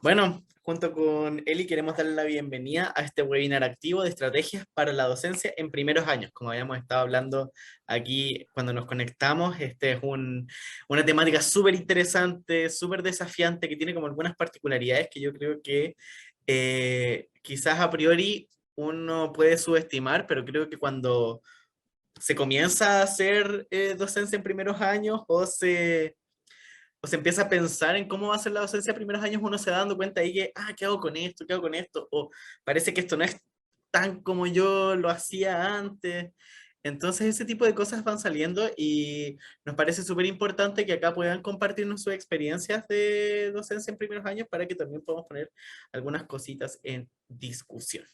Bueno, junto con Eli queremos darle la bienvenida a este webinar activo de estrategias para la docencia en primeros años. Como habíamos estado hablando aquí cuando nos conectamos, este es una temática súper interesante, súper desafiante, que tiene como algunas particularidades que yo creo que quizás a priori uno puede subestimar, pero creo que cuando se comienza a hacer docencia en primeros años o se empieza a pensar en cómo va a ser la docencia de primeros años, uno se va dando cuenta ahí que, ¿qué hago con esto? ¿Qué hago con esto? O parece que esto no es tan como yo lo hacía antes. Entonces ese tipo de cosas van saliendo y nos parece súper importante que acá puedan compartirnos sus experiencias de docencia en primeros años para que también podamos poner algunas cositas en discusión.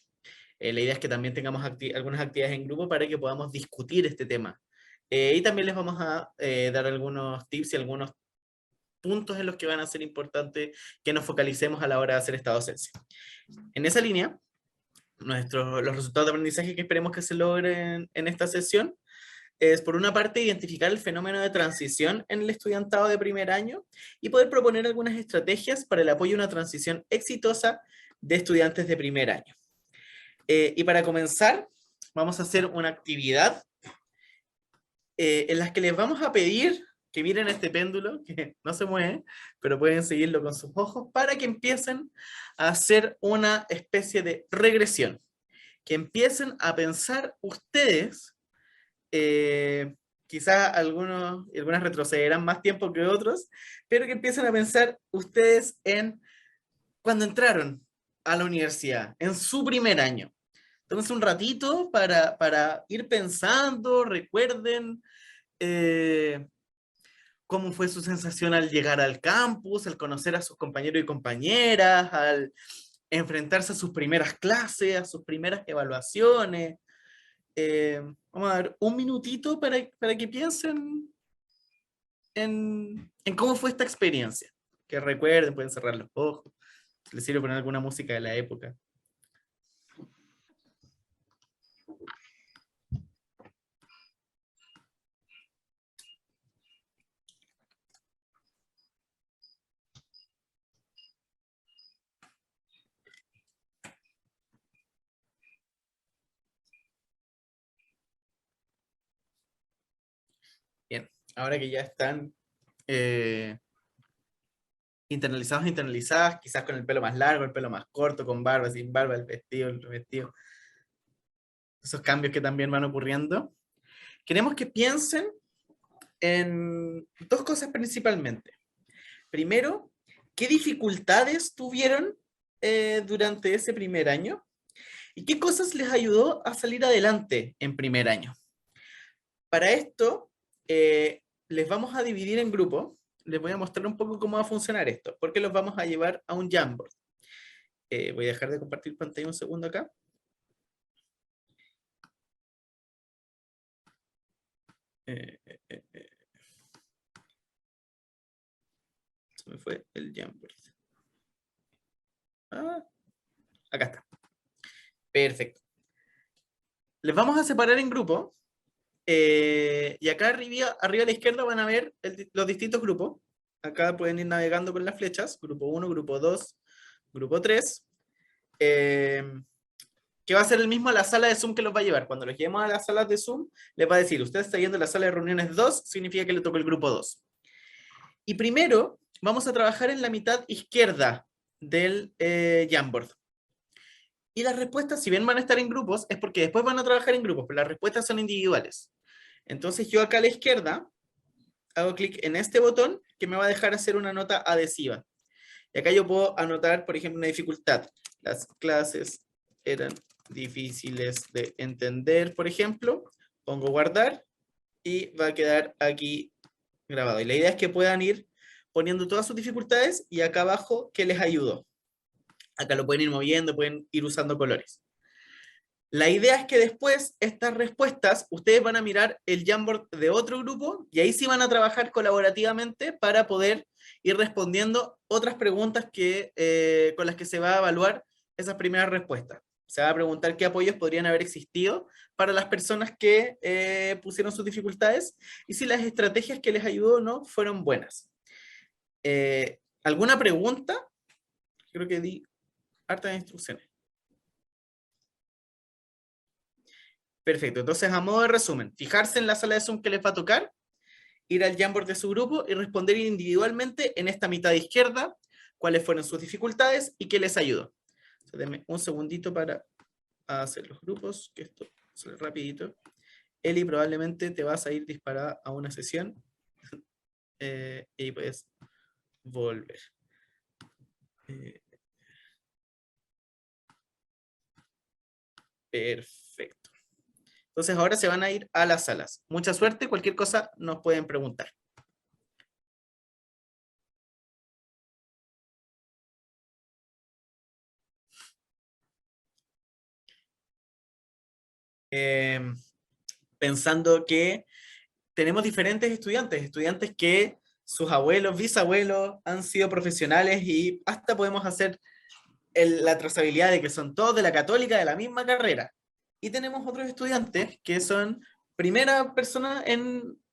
La idea es que también tengamos algunas actividades en grupo para que podamos discutir este tema. Y también les vamos a dar algunos tips y algunos puntos en los que van a ser importantes que nos focalicemos a la hora de hacer esta docencia. En esa línea, los resultados de aprendizaje que esperemos que se logren en esta sesión es, por una parte, identificar el fenómeno de transición en el estudiantado de primer año y poder proponer algunas estrategias para el apoyo a una transición exitosa de estudiantes de primer año. Y para comenzar, vamos a hacer una actividad en la que les vamos a pedir que miren este péndulo, que no se mueve, pero pueden seguirlo con sus ojos, para que empiecen a hacer una especie de regresión, que empiecen a pensar ustedes, quizás algunas retrocederán más tiempo que otros, pero que empiecen a pensar ustedes en cuando entraron a la universidad, en su primer año. Tómense un ratito para ir pensando, recuerden eh, cómo fue su sensación al llegar al campus, al conocer a sus compañeros y compañeras, al enfrentarse a sus primeras clases, a sus primeras evaluaciones. Vamos a ver un minutito para que piensen en cómo fue esta experiencia. Que recuerden, pueden cerrar los ojos, les sirve poner alguna música de la época. Bien, ahora que ya están eh, internalizados, internalizadas, quizás con el pelo más largo, el pelo más corto, con barba, sin barba, el vestido, esos cambios que también van ocurriendo. Queremos que piensen en dos cosas principalmente. Primero, ¿qué dificultades tuvieron durante ese primer año? ¿Y qué cosas les ayudó a salir adelante en primer año? Para esto, les vamos a dividir en grupos. Les voy a mostrar un poco cómo va a funcionar esto, porque los vamos a llevar a un Jamboard. Voy a dejar de compartir pantalla un segundo acá. Eh, eh, eh, eh. Se me fue el Jamboard. Ah, acá está. Perfecto. Les vamos a separar en grupos. Y acá arriba a la izquierda van a ver los distintos grupos. Acá pueden ir navegando con las flechas. Grupo 1, grupo 2, grupo 3. Que va a ser el mismo a la sala de Zoom que los va a llevar. Cuando los llevemos a las salas de Zoom, les va a decir, usted está yendo a la sala de reuniones 2, significa que le tocó el grupo 2. Y primero vamos a trabajar en la mitad izquierda del Jamboard. Y las respuestas, si bien van a estar en grupos, es porque después van a trabajar en grupos, pero las respuestas son individuales. Entonces yo acá a la izquierda hago clic en este botón que me va a dejar hacer una nota adhesiva. Y acá yo puedo anotar, por ejemplo, una dificultad. Las clases eran difíciles de entender, por ejemplo. Pongo guardar y va a quedar aquí grabado. Y la idea es que puedan ir poniendo todas sus dificultades y acá abajo que les ayudó. Acá lo pueden ir moviendo, pueden ir usando colores. La idea es que después estas respuestas ustedes van a mirar el Jamboard de otro grupo y ahí sí van a trabajar colaborativamente para poder ir respondiendo otras preguntas con las que se va a evaluar esas primeras respuestas. Se va a preguntar qué apoyos podrían haber existido para las personas que pusieron sus dificultades y si las estrategias que les ayudó o no fueron buenas. ¿Alguna pregunta Creo que di hartas instrucciones. Perfecto, entonces a modo de resumen, fijarse en la sala de Zoom que les va a tocar, ir al Jamboard de su grupo y responder individualmente en esta mitad izquierda cuáles fueron sus dificultades y qué les ayudó. Entonces, denme un segundito para hacer los grupos, que esto sale rapidito. Eli, probablemente te vas a ir disparada a una sesión y puedes volver. Perfecto. Entonces ahora se van a ir a las salas. Mucha suerte, cualquier cosa nos pueden preguntar. Pensando que tenemos diferentes estudiantes, estudiantes que sus abuelos, bisabuelos han sido profesionales y hasta podemos hacer la trazabilidad de que son todos de la católica de la misma carrera. Y tenemos otros estudiantes que son primera persona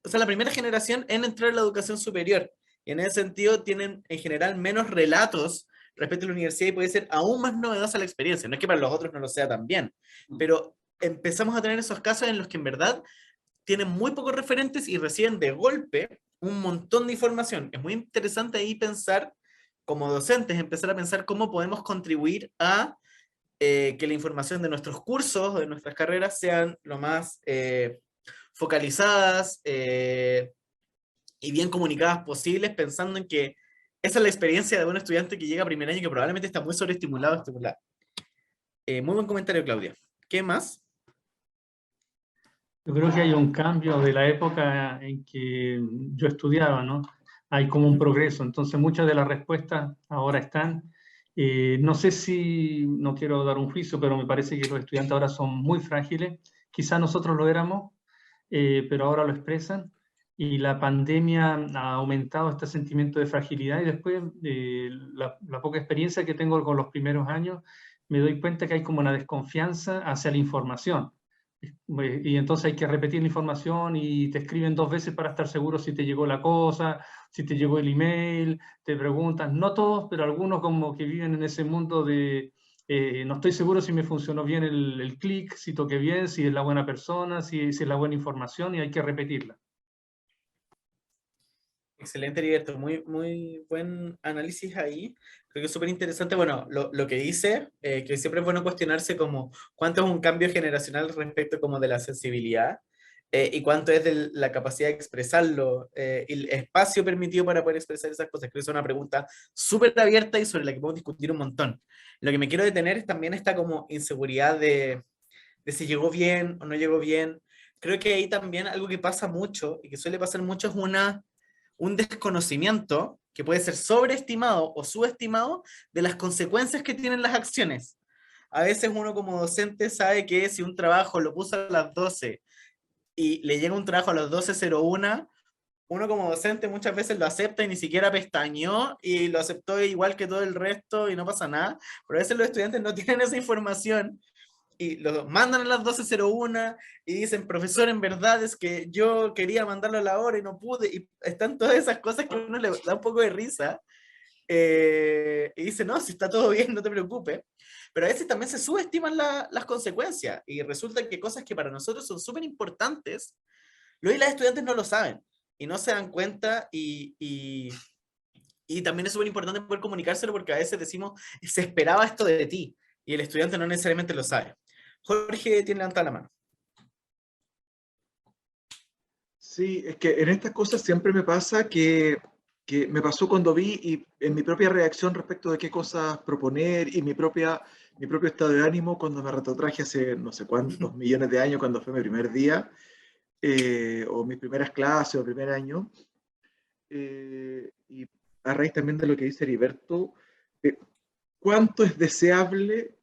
o sea, la primera generación en entrar a la educación superior. Y en ese sentido tienen en general menos relatos respecto a la universidad y puede ser aún más novedosa la experiencia. No es que para los otros no lo sea también, pero empezamos a tener esos casos en los que en verdad tienen muy pocos referentes y reciben de golpe un montón de información. Es muy interesante ahí pensar, como docentes, empezar a pensar cómo podemos contribuir a que la información de nuestros cursos, de nuestras carreras, sean lo más focalizadas y bien comunicadas posibles, pensando en que esa es la experiencia de un estudiante que llega a primer año que probablemente está muy sobreestimulado, estimulado. Muy buen comentario, Claudia. ¿Qué más? Yo creo que hay un cambio de la época en que yo estudiaba, ¿no? Hay como un progreso, entonces muchas de las respuestas ahora están. No sé si, no quiero dar un juicio, pero me parece que los estudiantes ahora son muy frágiles. Quizás nosotros lo éramos, pero ahora lo expresan. Y la pandemia ha aumentado este sentimiento de fragilidad y después la poca experiencia que tengo con los primeros años, me doy cuenta que hay como una desconfianza hacia la información. Y entonces hay que repetir la información y te escriben 2 veces para estar seguro si te llegó la cosa, si te llegó el email, te preguntan, no todos, pero algunos como que viven en ese mundo de no estoy seguro si me funcionó bien el clic, si toqué bien, si es la buena persona, si es la buena información y hay que repetirla. Excelente, Heriberto. Muy, muy buen análisis ahí. Creo que es súper interesante. Bueno, lo que dice, que siempre es bueno cuestionarse como cuánto es un cambio generacional respecto como de la sensibilidad y cuánto es de la capacidad de expresarlo y el espacio permitido para poder expresar esas cosas. Creo que es una pregunta súper abierta y sobre la que podemos discutir un montón. Lo que me quiero detener es también esta como inseguridad de si llegó bien o no llegó bien. Creo que ahí también algo que pasa mucho y que suele pasar mucho es un desconocimiento que puede ser sobreestimado o subestimado de las consecuencias que tienen las acciones. A veces uno como docente sabe que si un trabajo lo puso a las 12 y le llega un trabajo a las 12:01, uno como docente muchas veces lo acepta y ni siquiera pestañeó y lo aceptó igual que todo el resto y no pasa nada, pero a veces los estudiantes no tienen esa información y lo mandan a las 12:01 y dicen, profesor, en verdad es que yo quería mandarlo a la hora y no pude, y están todas esas cosas que a uno le da un poco de risa, y dice, no, si está todo bien, no te preocupes, pero a veces también se subestiman las consecuencias, y resulta que cosas que para nosotros son súper importantes, los y las estudiantes no lo saben, y no se dan cuenta, y también es súper importante poder comunicárselo porque a veces decimos, se esperaba esto de ti, y el estudiante no necesariamente lo sabe. Jorge tiene levantada la mano. Sí, es que en estas cosas siempre me pasa que me pasó cuando vi y en mi propia reacción respecto de qué cosas proponer y mi propio estado de ánimo cuando me retrotraje hace no sé cuántos millones de años cuando fue mi primer día o mis primeras clases o primer año. Y a raíz también de lo que dice Heriberto, eh, ¿cuánto es deseable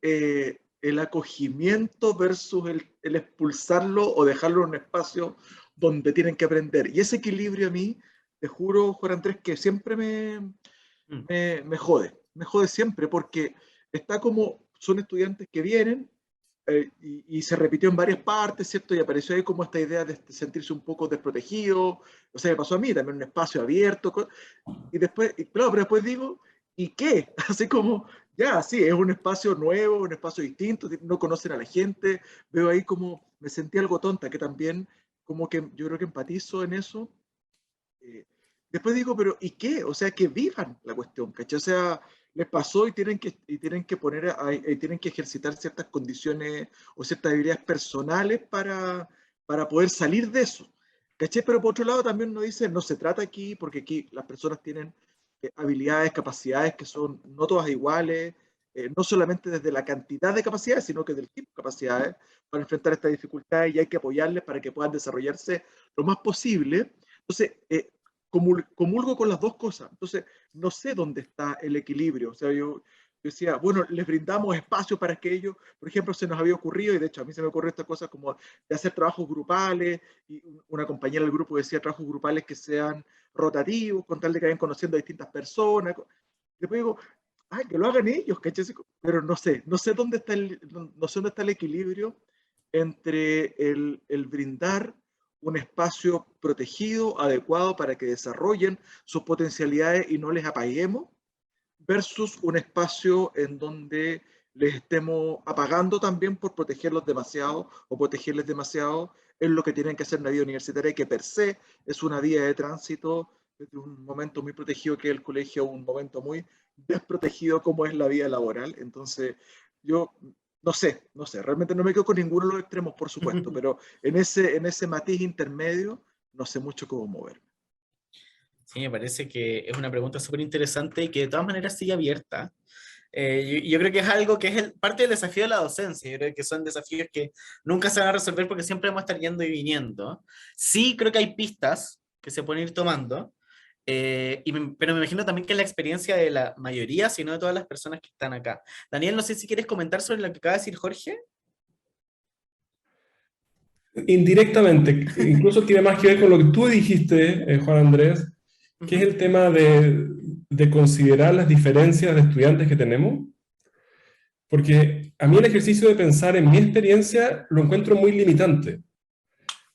el acogimiento versus el expulsarlo o dejarlo en un espacio donde tienen que aprender? Y ese equilibrio a mí, te juro, Juan Andrés, que siempre me jode siempre, porque está como, son estudiantes que vienen y se repitió en varias partes, ¿cierto? Y apareció ahí como esta idea de sentirse un poco desprotegido, o sea, me pasó a mí también un espacio abierto, y después, y claro, pero después digo, ¿y qué? Así como, ya, sí, es un espacio nuevo, un espacio distinto, no conocen a la gente, veo ahí como me sentí algo tonta, que también como que yo creo que empatizo en eso. Eh, Después digo, pero ¿y qué? O sea, que vivan la cuestión, ¿cachai? O sea, les pasó y tienen que poner, tienen que ejercitar ciertas condiciones o ciertas habilidades personales para poder salir de eso, ¿cachai? Pero por otro lado también uno dice, no se trata aquí, porque aquí las personas tienen habilidades, capacidades que son no todas iguales, no solamente desde la cantidad de capacidades, sino que del tipo de capacidades para enfrentar estas dificultades y hay que apoyarles para que puedan desarrollarse lo más posible. Entonces, comulgo con las dos cosas. Entonces, no sé dónde está el equilibrio. O sea, yo decía, bueno, les brindamos espacio para que ellos, por ejemplo, se nos había ocurrido, y de hecho a mí se me ocurrió esta cosa como de hacer trabajos grupales, y una compañera del grupo decía trabajos grupales que sean rotativos, con tal de que vayan conociendo a distintas personas. Después digo, ay, que lo hagan ellos, ¿cachai? Pero no sé dónde está no sé dónde está el equilibrio entre el brindar un espacio protegido, adecuado para que desarrollen sus potencialidades y no les apaguemos, versus un espacio en donde les estemos apagando también por protegerlos demasiado o protegerles demasiado en lo que tienen que hacer en la vida universitaria, que per se es una vía de tránsito desde un momento muy protegido que es el colegio a un momento muy desprotegido como es la vida laboral. Entonces, yo no sé, realmente no me quedo con ninguno de los extremos, por supuesto, pero en ese matiz intermedio no sé mucho cómo moverme. Sí, me parece que es una pregunta súper interesante y que de todas maneras sigue abierta. Yo creo que es algo que es parte del desafío de la docencia. Yo creo que son desafíos que nunca se van a resolver porque siempre vamos a estar yendo y viniendo. Sí, creo que hay pistas que se pueden ir tomando, pero me imagino también que es la experiencia de la mayoría, si no de todas las personas que están acá. Daniel, no sé si quieres comentar sobre lo que acaba de decir Jorge. Indirectamente, incluso tiene más que ver con lo que tú dijiste, Juan Andrés, que es Ujú. el tema de considerar las diferencias de estudiantes que tenemos, porque a mí el ejercicio de pensar en mi experiencia lo encuentro muy limitante,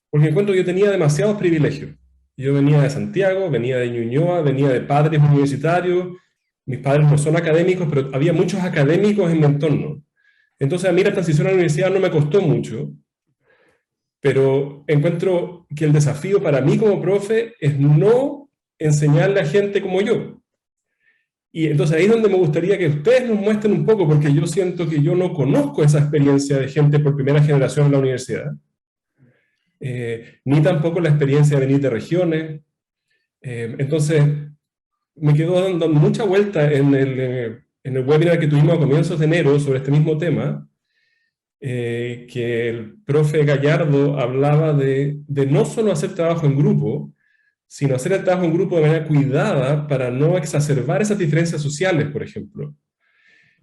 porque encuentro que yo tenía demasiados privilegios. Yo venía de Santiago, venía de Ñuñoa, venía de padres universitarios, mis padres no son académicos, pero había muchos académicos en mi entorno. Entonces a mí la transición a la universidad no me costó mucho, pero encuentro que el desafío para mí como profe es no enseñarle a gente como yo. Y entonces ahí es donde me gustaría que ustedes nos muestren un poco, porque yo siento que yo no conozco esa experiencia de gente por primera generación en la universidad, ni tampoco la experiencia de venir de regiones. Entonces, me quedo dando mucha vuelta en el webinar que tuvimos a comienzos de enero sobre este mismo tema, que el profe Gallardo hablaba de no solo hacer trabajo en grupo, sino hacer el trabajo en grupo de manera cuidada para no exacerbar esas diferencias sociales, por ejemplo.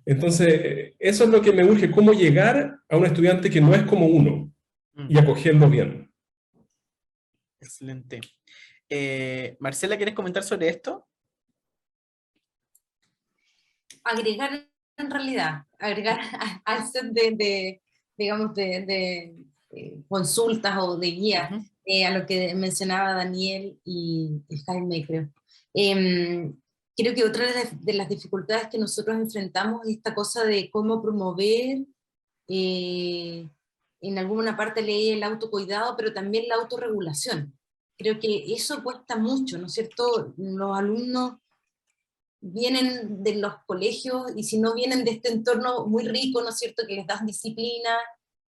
Entonces, eso es lo que me urge, cómo llegar a un estudiante que no es como uno y acogerlo bien. Excelente. Marcela, ¿quieres comentar sobre esto? Agregar en realidad, agregar al set digamos, de consultas o de guías, a lo que mencionaba Daniel y Jaime, creo. Creo que otra de las dificultades que nosotros enfrentamos es esta cosa de cómo promover, en alguna parte leí el autocuidado, pero también la autorregulación. Creo que eso cuesta mucho, ¿no es cierto? Los alumnos vienen de los colegios y si no vienen de este entorno muy rico, ¿no es cierto?, que les das disciplina,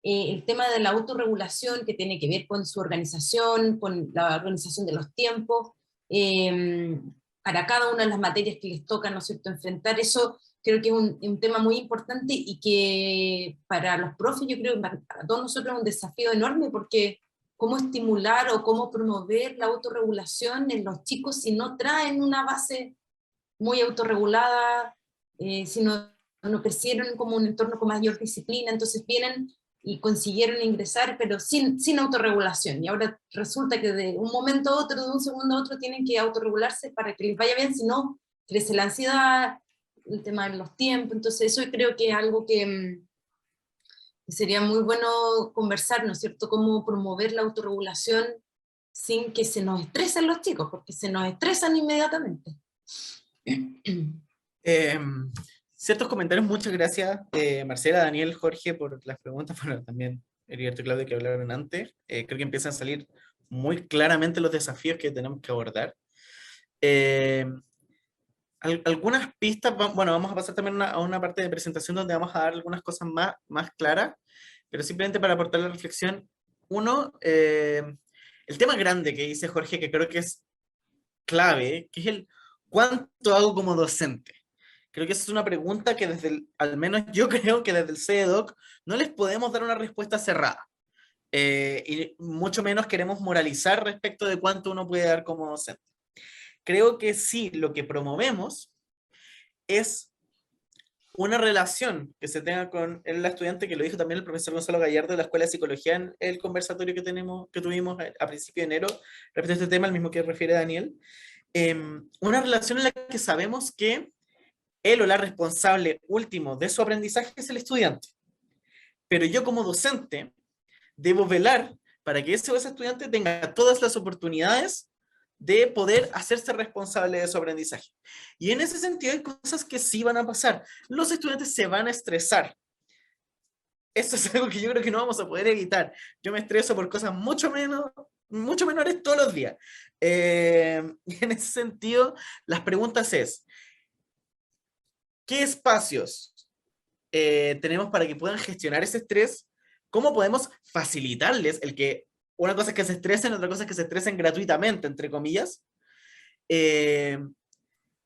el tema de la autorregulación que tiene que ver con su organización, con la organización de los tiempos, para cada una de las materias que les toca, ¿no es cierto?, enfrentar eso, creo que es un tema muy importante y que para los profes, yo creo que para todos nosotros es un desafío enorme porque cómo estimular o cómo promover la autorregulación en los chicos si no traen una base muy autorregulada, si no crecieron como un entorno con mayor disciplina, entonces vienen y consiguieron ingresar, pero sin autorregulación. Y ahora resulta que de un momento a otro, de un segundo a otro, tienen que autorregularse para que les vaya bien, si no, crece la ansiedad, el tema de los tiempos. Entonces eso creo que es algo que sería muy bueno conversar, ¿no es cierto?, cómo promover la autorregulación sin que se nos estresen los chicos, porque se nos estresan inmediatamente. ciertos comentarios. Muchas gracias, Marcela, Daniel, Jorge, por las preguntas. Bueno, también Heriberto y Claudio, que hablaron antes. Creo que empiezan a salir muy claramente los desafíos que tenemos que abordar. Eh, algunas pistas, bueno, vamos a pasar también a una parte de presentación donde vamos a dar algunas cosas más claras, pero simplemente para aportar la reflexión. Uno, el tema grande que dice Jorge, que creo que es clave, que es el ¿cuánto hago como docente? Creo que esa es una pregunta que al menos yo creo que desde el CEDOC no les podemos dar una respuesta cerrada. Y mucho menos queremos moralizar respecto de cuánto uno puede dar como docente. Creo que sí, lo que promovemos es una relación que se tenga con el estudiante, que lo dijo también el profesor Gonzalo Gallardo de la Escuela de Psicología en el conversatorio que tuvimos a principio de enero, respecto a este tema, el mismo que refiere Daniel. Una relación en la que sabemos que él o la responsable último de su aprendizaje es el estudiante. Pero yo como docente debo velar para que ese o ese estudiante tenga todas las oportunidades de poder hacerse responsable de su aprendizaje. Y en ese sentido hay cosas que sí van a pasar. Los estudiantes se van a estresar. Esto es algo que yo creo que no vamos a poder evitar. Yo me estreso por cosas mucho menores todos los días. Y en ese sentido, las preguntas es, ¿qué espacios tenemos para que puedan gestionar ese estrés? ¿Cómo podemos facilitarles el que una cosa es que se estresen, otra cosa es que se estresen gratuitamente, entre comillas?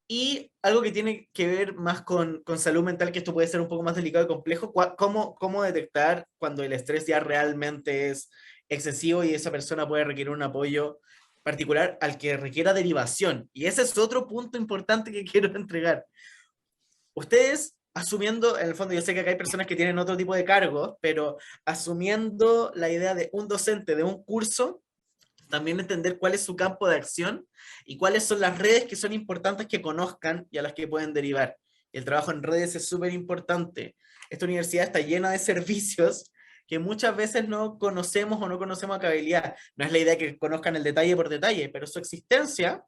Y algo que tiene que ver más con salud mental, que esto puede ser un poco más delicado y complejo, cómo detectar cuando el estrés ya realmente es excesivo y esa persona puede requerir un apoyo particular al que requiera derivación. Y ese es otro punto importante que quiero entregar. Ustedes, asumiendo, en el fondo yo sé que acá hay personas que tienen otro tipo de cargos, pero asumiendo la idea de un docente de un curso, también entender cuál es su campo de acción y cuáles son las redes que son importantes que conozcan y a las que pueden derivar. El trabajo en redes es súper importante. Esta universidad está llena de servicios que muchas veces no conocemos o no conocemos a cabalidad. No es la idea que conozcan el detalle por detalle, pero su existencia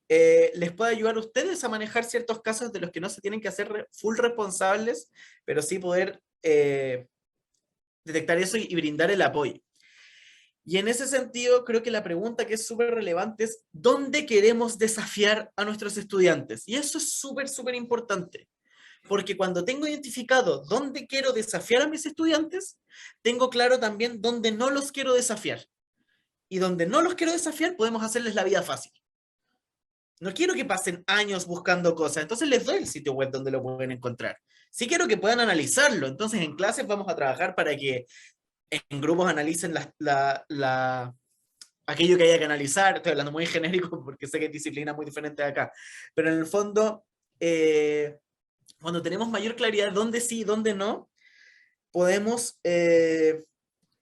les puede ayudar a ustedes a manejar ciertos casos de los que no se tienen que hacer full responsables, pero sí poder detectar eso y brindar el apoyo. Y en ese sentido, creo que la pregunta que es súper relevante es, ¿dónde queremos desafiar a nuestros estudiantes? Y eso es súper importante, porque cuando tengo identificado dónde quiero desafiar a mis estudiantes, tengo claro también dónde no los quiero desafiar. Y donde no los quiero desafiar, podemos hacerles la vida fácil. No quiero que pasen años buscando cosas, entonces les doy el sitio web donde lo pueden encontrar. Sí quiero que puedan analizarlo, entonces en clases vamos a trabajar para que en grupos analicen aquello que haya que analizar. Estoy hablando muy genérico porque sé que hay disciplinas muy diferentes de acá, pero en el fondo, cuando tenemos mayor claridad de dónde sí y dónde no, podemos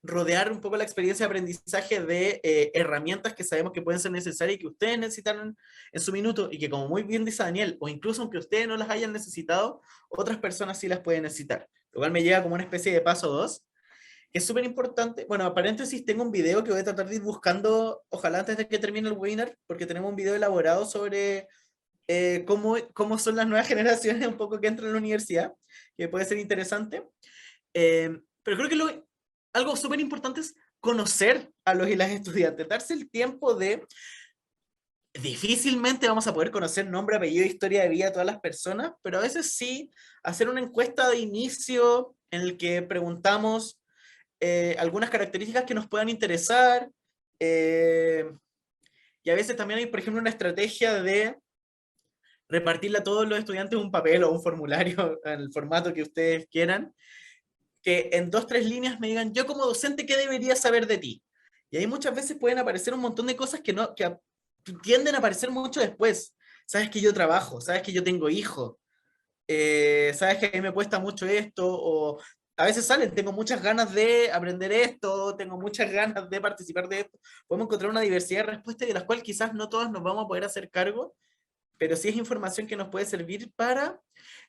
rodear un poco la experiencia de aprendizaje de herramientas que sabemos que pueden ser necesarias y que ustedes necesitan en su minuto, y que, como muy bien dice Daniel, o incluso aunque ustedes no las hayan necesitado, otras personas sí las pueden necesitar. Lo cual me llega como una especie de paso 2, que es súper importante. Bueno, paréntesis, tengo un video que voy a tratar de ir buscando, ojalá antes de que termine el webinar, porque tenemos un video elaborado sobre cómo son las nuevas generaciones un poco que entran a la universidad, que puede ser interesante. Pero creo que algo súper importante es conocer a los y las estudiantes, darse el tiempo de... Difícilmente vamos a poder conocer nombre, apellido, historia de vida de todas las personas, pero a veces sí hacer una encuesta de inicio en el que preguntamos algunas características que nos puedan interesar, y a veces también hay, por ejemplo, una estrategia de repartirle a todos los estudiantes un papel o un formulario en el formato que ustedes quieran, que en 2-3 líneas me digan, yo como docente, ¿qué debería saber de ti? Y ahí muchas veces pueden aparecer un montón de cosas que tienden a aparecer mucho después. Sabes que yo trabajo, sabes que yo tengo hijos, sabes que a mí me cuesta mucho esto, o a veces salen, tengo muchas ganas de aprender esto, tengo muchas ganas de participar de esto. Podemos encontrar una diversidad de respuestas de las cuales quizás no todas nos vamos a poder hacer cargo, pero sí es información que nos puede servir para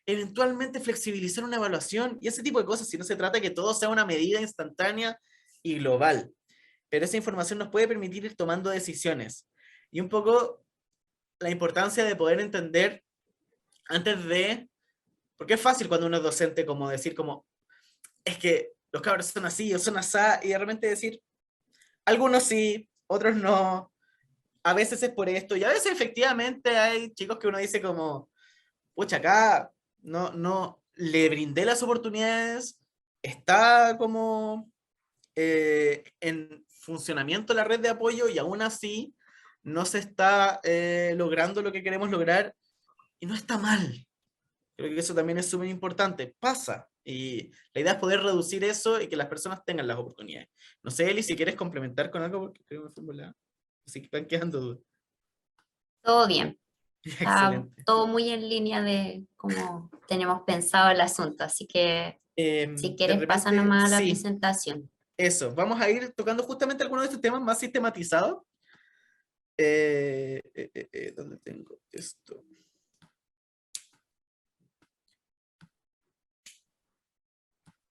eventualmente flexibilizar una evaluación y ese tipo de cosas, si no se trata de que todo sea una medida instantánea y global. Pero esa información nos puede permitir ir tomando decisiones. Y un poco la importancia de poder entender, antes de porque es fácil cuando uno es docente como decir como, es que los cabros son así o son asá, y de repente decir, algunos sí, otros no, a veces es por esto, y a veces efectivamente hay chicos que uno dice como, pucha, acá no le brindé las oportunidades, está como en funcionamiento la red de apoyo y aún así no se está logrando lo que queremos lograr, y no está mal. Creo que eso también es súper importante. Pasa. Y la idea es poder reducir eso y que las personas tengan las oportunidades. No sé, Eli, si quieres complementar con algo, porque creo que me fue volada. Así que están quedando dudas. Todo bien. Está Excelente. todo muy en línea de cómo tenemos pensado el asunto, así que si De quieres pasa repente, nomás a la sí, presentación. eso. Vamos a ir tocando justamente algunos de estos temas más sistematizados. ¿Dónde tengo esto?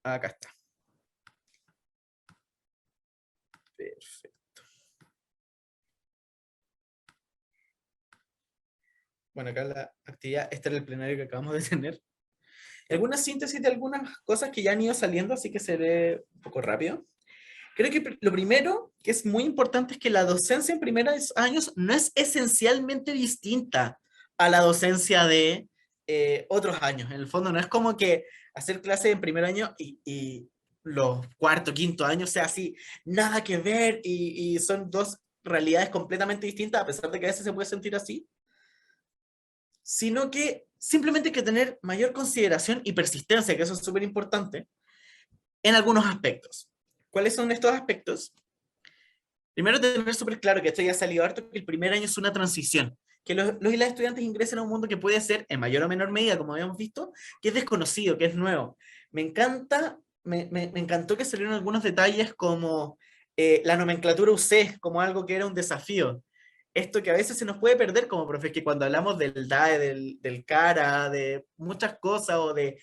Acá está. Perfecto. Bueno, acá la actividad, este era el plenario que acabamos de tener. Alguna síntesis de algunas cosas que ya han ido saliendo, así que seré un poco rápido. Creo que lo primero que es muy importante es que la docencia en primeros años no es esencialmente distinta a la docencia de otros años. En el fondo no es como que hacer clases en primer año y los cuarto, quinto años sea así, nada que ver y son dos realidades completamente distintas, a pesar de que a veces se puede sentir así, sino que simplemente hay que tener mayor consideración y persistencia, que eso es súper importante, en algunos aspectos. ¿Cuáles son estos aspectos? Primero, tener súper claro que esto ya ha salido harto, que el primer año es una transición, que los y las estudiantes ingresen a un mundo que puede ser, en mayor o menor medida, como habíamos visto, que es desconocido, que es nuevo. Me encanta, me encantó que salieron algunos detalles como la nomenclatura UC, como algo que era un desafío. Esto que a veces se nos puede perder como profes, que cuando hablamos del DAE, del CARA, de muchas cosas, o de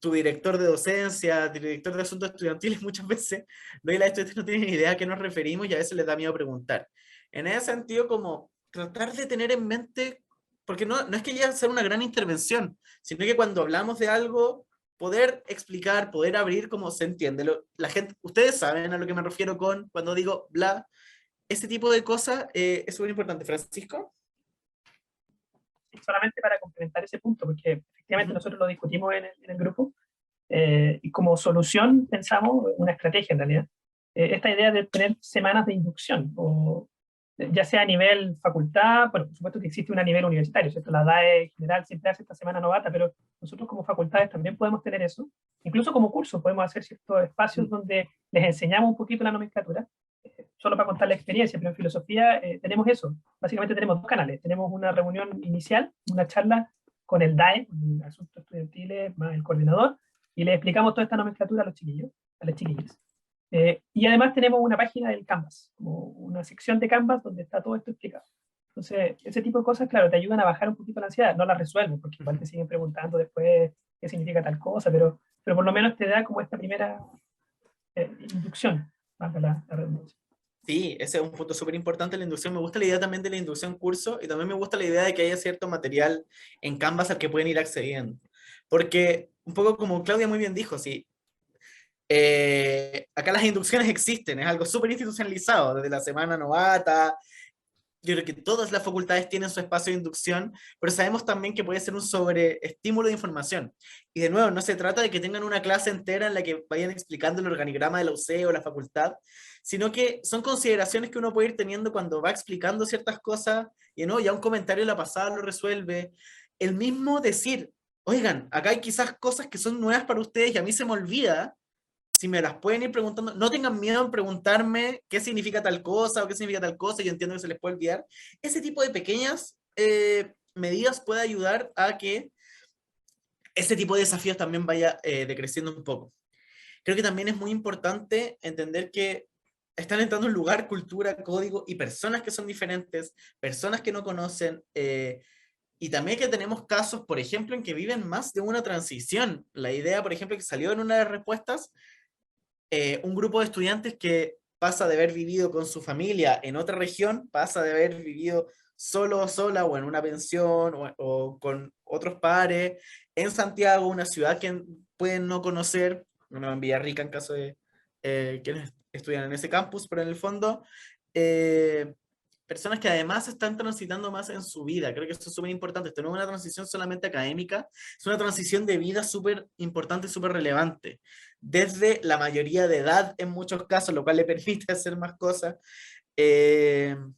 tu director de docencia, director de asuntos estudiantiles, muchas veces los y las estudiantes no tienen ni idea a qué nos referimos y a veces les da miedo preguntar. En ese sentido, como tratar de tener en mente, porque no es que llegue a ser una gran intervención, sino que cuando hablamos de algo, poder explicar, poder abrir como se entiende. La gente, ustedes saben a lo que me refiero con cuando digo bla, ese tipo de cosas es súper importante. Francisco. Solamente para complementar ese punto, porque efectivamente nosotros lo discutimos en el grupo, y como solución pensamos una estrategia en realidad, esta idea de tener semanas de inducción, o ya sea a nivel facultad, bueno, por supuesto que existe una a nivel universitario, ¿cierto? La DAE en general siempre hace esta semana novata, pero nosotros como facultades también podemos tener eso, incluso como curso podemos hacer ciertos espacios donde les enseñamos un poquito la nomenclatura, solo para contar la experiencia, pero en filosofía tenemos eso. Básicamente tenemos dos canales. Tenemos una reunión inicial, una charla con el DAE, con Asuntos Estudiantiles, más el coordinador, y le explicamos toda esta nomenclatura a los chiquillos, a las chiquillas. Y además tenemos una página del Canvas, como una sección de Canvas donde está todo esto explicado. Entonces, ese tipo de cosas, claro, te ayudan a bajar un poquito la ansiedad. No la resuelven, porque igual te siguen preguntando después qué significa tal cosa, pero por lo menos te da como esta primera inducción, valga la redundancia. Sí, ese es un punto súper importante, la inducción. Me gusta la idea también de la inducción curso y también me gusta la idea de que haya cierto material en Canvas al que pueden ir accediendo. Porque, un poco como Claudia muy bien dijo, sí, acá las inducciones existen, es algo súper institucionalizado, desde la semana novata. Yo creo que todas las facultades tienen su espacio de inducción, pero sabemos también que puede ser un sobreestímulo de información. Y de nuevo, no se trata de que tengan una clase entera en la que vayan explicando el organigrama de la UC o la facultad, sino que son consideraciones que uno puede ir teniendo cuando va explicando ciertas cosas, y no, ya un comentario de la pasada lo resuelve. El mismo decir, oigan, acá hay quizás cosas que son nuevas para ustedes y a mí se me olvida, si me las pueden ir preguntando, no tengan miedo en preguntarme qué significa tal cosa o qué significa tal cosa, yo entiendo que se les puede olvidar. Ese tipo de pequeñas medidas puede ayudar a que ese tipo de desafíos también vaya decreciendo un poco. Creo que también es muy importante entender que están entrando en lugar cultura, código y personas que son diferentes, personas que no conocen, y también que tenemos casos, por ejemplo, en que viven más de una transición. La idea, por ejemplo, que salió en una de las respuestas, un grupo de estudiantes que pasa de haber vivido con su familia en otra región, pasa de haber vivido solo o sola o en una pensión o con otros pares, en Santiago, una ciudad que pueden no conocer, no en Villarrica en caso de quienes estudian en ese campus, pero en el fondo, personas que además están transitando más en su vida. Creo que esto es súper importante. Esto no es una transición solamente académica, es una transición de vida súper importante y súper relevante. Desde la mayoría de edad, en muchos casos, lo cual le permite hacer más cosas. En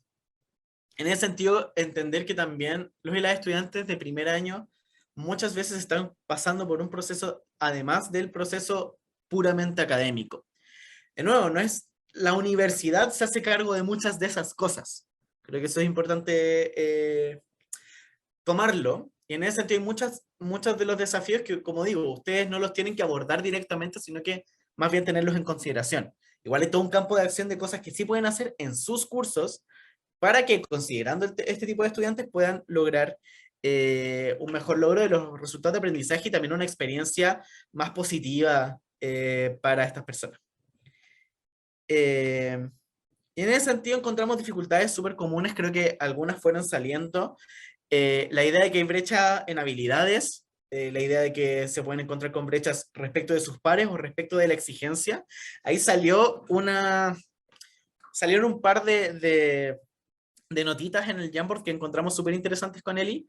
ese sentido, entender que también los y las estudiantes de primer año muchas veces están pasando por un proceso, además del proceso puramente académico. De nuevo, no es la universidad se hace cargo de muchas de esas cosas. Creo que eso es importante tomarlo. Y en ese sentido hay muchos de los desafíos que, como digo, ustedes no los tienen que abordar directamente, sino que más bien tenerlos en consideración. Igual hay todo un campo de acción de cosas que sí pueden hacer en sus cursos para que, considerando este tipo de estudiantes, puedan lograr un mejor logro de los resultados de aprendizaje y también una experiencia más positiva para estas personas. Y en ese sentido encontramos dificultades súper comunes, creo que algunas fueron saliendo. La idea de que hay brecha en habilidades, la idea de que se pueden encontrar con brechas respecto de sus pares o respecto de la exigencia. Ahí salieron un par de notitas en el Jamboard que encontramos súper interesantes con Eli,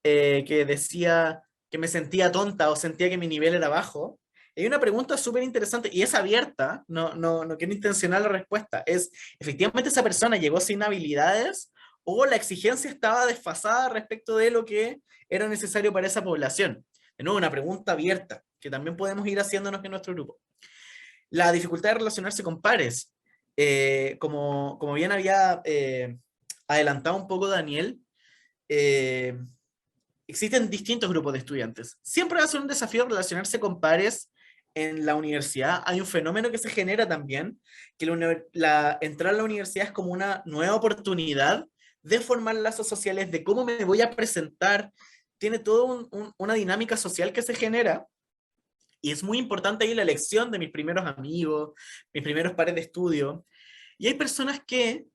que decía que me sentía tonta o sentía que mi nivel era bajo. Hay una pregunta súper interesante y es abierta, no quiero intencionar la respuesta, es, ¿efectivamente esa persona llegó sin habilidades o la exigencia estaba desfasada respecto de lo que era necesario para esa población? De nuevo, una pregunta abierta que también podemos ir haciéndonos en nuestro grupo. La dificultad de relacionarse con pares, como bien había adelantado un poco Daniel, existen distintos grupos de estudiantes. Siempre va a ser un desafío relacionarse con pares en la universidad. Hay un fenómeno que se genera también, que entrar a la universidad es como una nueva oportunidad de formar lazos sociales, de cómo me voy a presentar. Tiene toda una dinámica social que se genera, y es muy importante ahí la elección de mis primeros amigos, mis primeros pares de estudio. Y hay personas que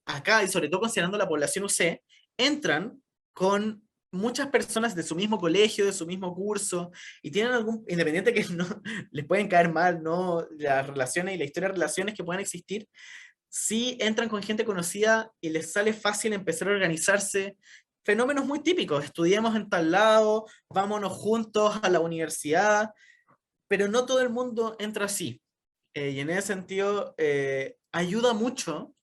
acá, y sobre todo considerando la población UC, entran con muchas personas de su mismo colegio, de su mismo curso, y tienen independiente que no les pueden caer mal, ¿no? Las relaciones y la historia de relaciones que puedan existir, sí entran con gente conocida y les sale fácil empezar a organizarse. Fenómenos muy típicos, estudiamos en tal lado, vámonos juntos a la universidad, pero no todo el mundo entra así. Y en ese sentido, ayuda mucho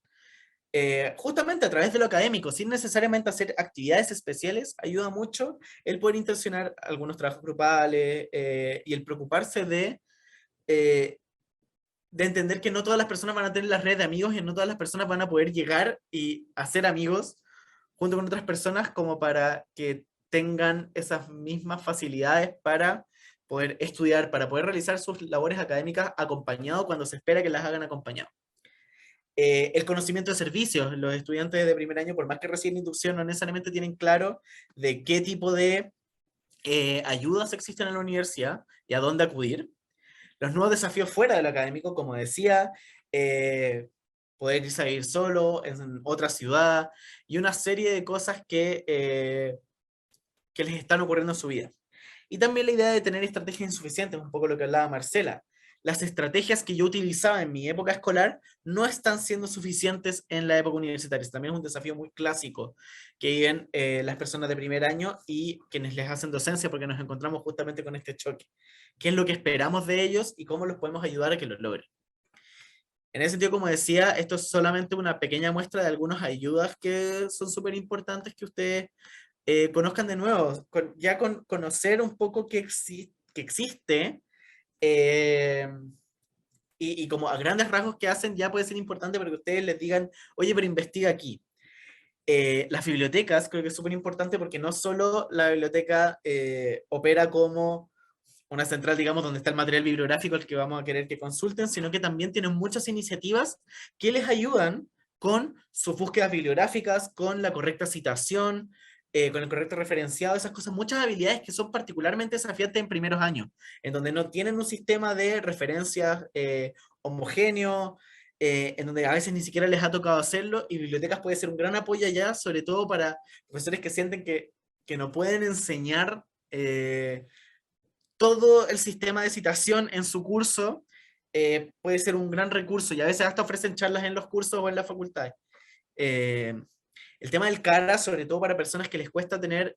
justamente a través de lo académico, sin necesariamente hacer actividades especiales, ayuda mucho el poder intencionar algunos trabajos grupales y el preocuparse de entender que no todas las personas van a tener la red de amigos y no todas las personas van a poder llegar y hacer amigos junto con otras personas como para que tengan esas mismas facilidades para poder estudiar, para poder realizar sus labores académicas acompañado cuando se espera que las hagan acompañado. El conocimiento de servicios. Los estudiantes de primer año, por más que reciben inducción, no necesariamente tienen claro de qué tipo de ayudas existen en la universidad y a dónde acudir. Los nuevos desafíos fuera de lo académico, como decía, poder irse a vivir solo en otra ciudad y una serie de cosas que les están ocurriendo en su vida. Y también la idea de tener estrategias insuficientes, un poco lo que hablaba Marcela. Las estrategias que yo utilizaba en mi época escolar no están siendo suficientes en la época universitaria. También es un desafío muy clásico que viven las personas de primer año y quienes les hacen docencia, porque nos encontramos justamente con este choque. ¿Qué es lo que esperamos de ellos y cómo los podemos ayudar a que lo logren? En ese sentido, como decía, esto es solamente una pequeña muestra de algunas ayudas que son súper importantes que ustedes conozcan de nuevo. Con conocer un poco que existe, y como a grandes rasgos que hacen ya puede ser importante para que ustedes les digan, oye, pero investiga aquí. Las bibliotecas creo que es súper importante porque no solo la biblioteca opera como una central, digamos, donde está el material bibliográfico al que vamos a querer que consulten, sino que también tienen muchas iniciativas que les ayudan con sus búsquedas bibliográficas, con la correcta citación, con el correcto referenciado, esas cosas, muchas habilidades que son particularmente desafiantes en primeros años, en donde no tienen un sistema de referencias homogéneo, en donde a veces ni siquiera les ha tocado hacerlo, y bibliotecas puede ser un gran apoyo allá, sobre todo para profesores que sienten que que no pueden enseñar todo el sistema de citación en su curso, puede ser un gran recurso, y a veces hasta ofrecen charlas en los cursos o en las facultades. El tema del CARA, sobre todo para personas que les cuesta tener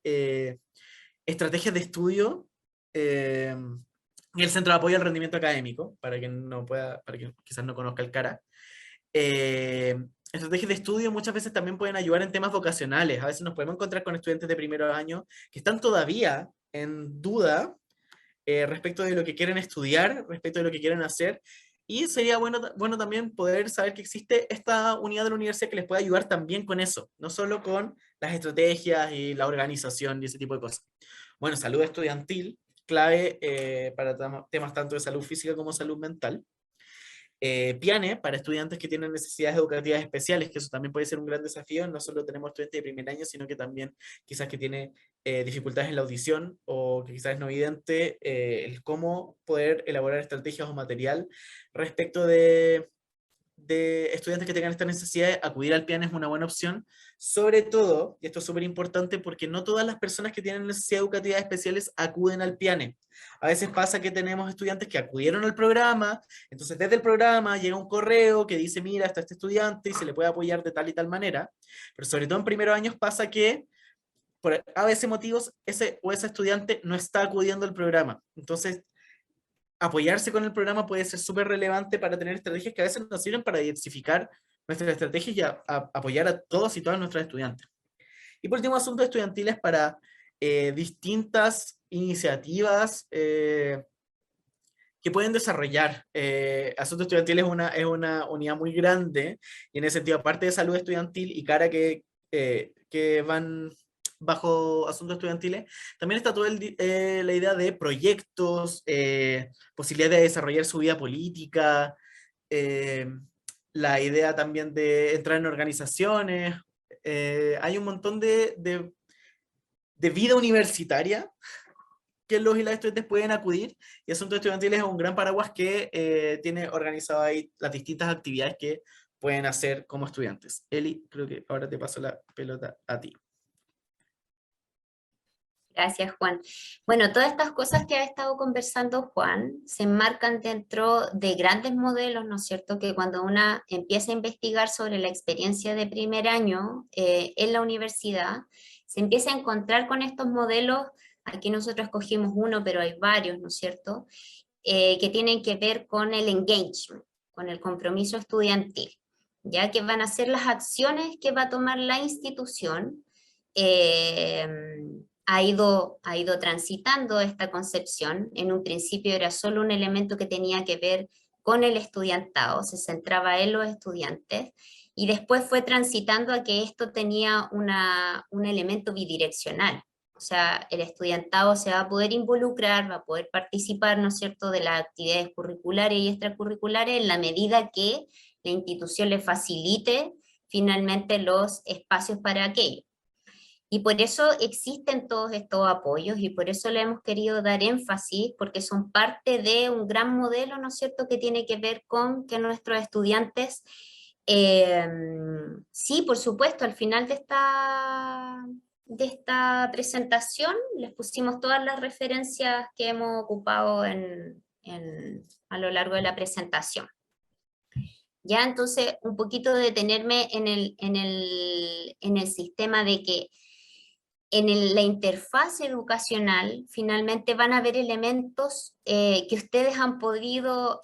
estrategias de estudio, y el Centro de Apoyo al Rendimiento Académico, para quien quizás no conozca el CARA. Estrategias de estudio muchas veces también pueden ayudar en temas vocacionales. A veces nos podemos encontrar con estudiantes de primeros años que están todavía en duda respecto de lo que quieren estudiar, respecto de lo que quieren hacer, y sería bueno también poder saber que existe esta unidad de la universidad que les puede ayudar también con eso, no solo con las estrategias y la organización y ese tipo de cosas. Bueno, salud estudiantil, clave para temas tanto de salud física como salud mental. PIANE, para estudiantes que tienen necesidades educativas especiales, que eso también puede ser un gran desafío. No solo tenemos estudiantes de primer año, sino que también quizás que tiene dificultades en la audición, o que quizás es no vidente, el cómo poder elaborar estrategias o material respecto de estudiantes que tengan esta necesidad. Acudir al PIANE es una buena opción, sobre todo, y esto es súper importante, porque no todas las personas que tienen necesidades educativas especiales acuden al PIANE. A veces pasa que tenemos estudiantes que acudieron al programa, entonces desde el programa llega un correo que dice, mira, está este estudiante y se le puede apoyar de tal y tal manera, pero sobre todo en primeros años pasa que por a veces motivos ese estudiante no está acudiendo al programa. Entonces, apoyarse con el programa puede ser súper relevante para tener estrategias que a veces nos sirven para diversificar nuestras estrategias y apoyar a todos y todas nuestros estudiantes. Y por último, asuntos estudiantiles para distintas iniciativas que pueden desarrollar. Asuntos estudiantiles es una unidad muy grande, y en ese sentido, aparte de salud estudiantil y CARA que van bajo asuntos estudiantiles, también está toda la idea de proyectos, posibilidad de desarrollar su vida política, la idea también de entrar en organizaciones. Hay un montón de vida universitaria que los y las estudiantes pueden acudir, y Asuntos Estudiantiles es un gran paraguas que tiene organizado ahí las distintas actividades que pueden hacer como estudiantes. Eli, creo que ahora te paso la pelota a ti. Gracias, Juan. Bueno, todas estas cosas que ha estado conversando Juan se enmarcan dentro de grandes modelos, ¿no es cierto? Que cuando una empieza a investigar sobre la experiencia de primer año en la universidad, se empieza a encontrar con estos modelos. Aquí nosotros escogimos uno, pero hay varios, ¿no es cierto? Que tienen que ver con el engagement, con el compromiso estudiantil, ya que van a ser las acciones que va a tomar la institución. Ha ido transitando esta concepción. En un principio era solo un elemento que tenía que ver con el estudiantado, se centraba en los estudiantes, y después fue transitando a que esto tenía un elemento bidireccional. O sea, el estudiantado se va a poder involucrar, va a poder participar, ¿no es cierto?, de las actividades curriculares y extracurriculares en la medida que la institución le facilite finalmente los espacios para aquello. Y por eso existen todos estos apoyos, y por eso le hemos querido dar énfasis, porque son parte de un gran modelo, ¿no es cierto?, que tiene que ver con que nuestros estudiantes, sí, por supuesto, al final de esta presentación les pusimos todas las referencias que hemos ocupado a lo largo de la presentación. Ya, entonces, un poquito detenerme en el sistema de que en la interfaz educacional finalmente van a haber elementos que ustedes han podido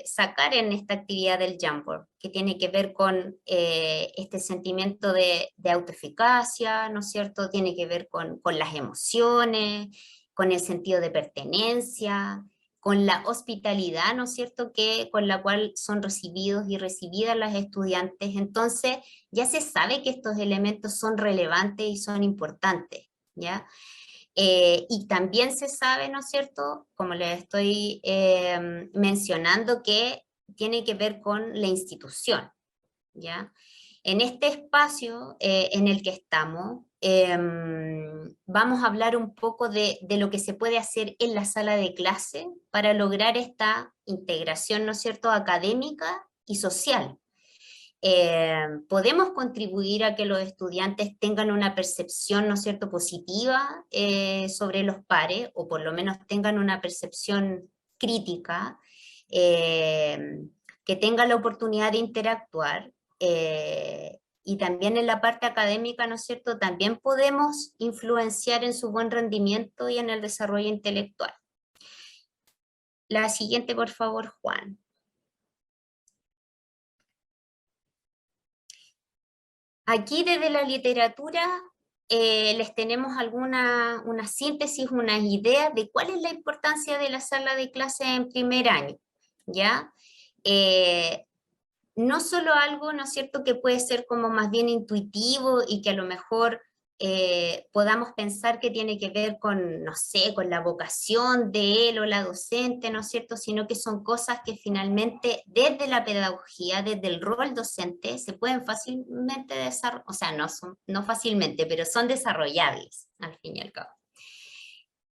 sacar en esta actividad del Jamboard, que tiene que ver con este sentimiento de autoeficacia, ¿no es cierto? Tiene que ver con las emociones, con el sentido de pertenencia, con la hospitalidad, ¿no es cierto?, con la cual son recibidos y recibidas las estudiantes. Entonces, ya se sabe que estos elementos son relevantes y son importantes, ¿ya? Y también se sabe, ¿no es cierto?, como les estoy mencionando, que tiene que ver con la institución, ¿ya? En este espacio en el que estamos, vamos a hablar un poco de lo que se puede hacer en la sala de clase para lograr esta integración, ¿no es cierto?, académica y social. podemos contribuir a que los estudiantes tengan una percepción, ¿no es cierto?, positiva sobre los pares, o por lo menos tengan una percepción crítica, que tengan la oportunidad de interactuar, y también en la parte académica, ¿no es cierto?, también podemos influenciar en su buen rendimiento y en el desarrollo intelectual. La siguiente, por favor, Juan. Aquí desde la literatura les tenemos una síntesis, unas ideas de cuál es la importancia de la sala de clase en primer año, ¿ya? No solo algo, ¿no es cierto?, que puede ser como más bien intuitivo y que a lo mejor podamos pensar que tiene que ver con, no sé, con la vocación de él o la docente, ¿no es cierto?, sino que son cosas que finalmente desde la pedagogía, desde el rol docente, se pueden fácilmente desarrollar, o sea, no fácilmente, pero son desarrollables al fin y al cabo.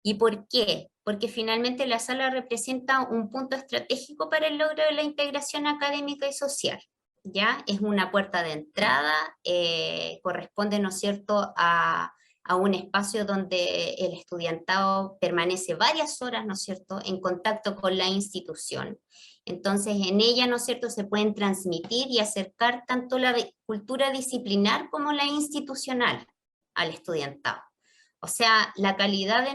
¿Y por qué? Porque finalmente la sala representa un punto estratégico para el logro de la integración académica y social, ¿ya? Es una puerta de entrada, corresponde, ¿no es cierto?, a un espacio donde el estudiantado permanece varias horas, ¿no es cierto?, en contacto con la institución. Entonces, en ella, ¿no es cierto?, se pueden transmitir y acercar tanto la cultura disciplinar como la institucional al estudiantado. O sea, la calidad de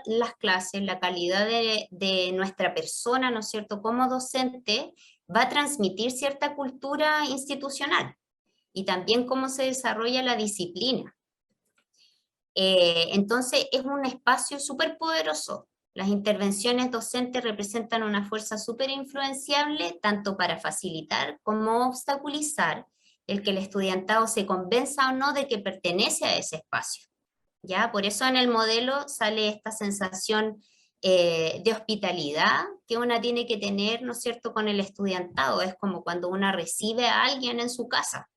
las clases, la calidad de nuestra persona, ¿no es cierto?, como docente, va a transmitir cierta cultura institucional y también cómo se desarrolla la disciplina. Entonces, es un espacio súper poderoso. Las intervenciones docentes representan una fuerza súper influenciable, tanto para facilitar como obstaculizar el que el estudiantado se convenza o no de que pertenece a ese espacio. ¿Ya? Por eso en el modelo sale esta sensación de hospitalidad que una tiene que tener, ¿no es cierto?, con el estudiantado. Es como cuando una recibe a alguien en su casa.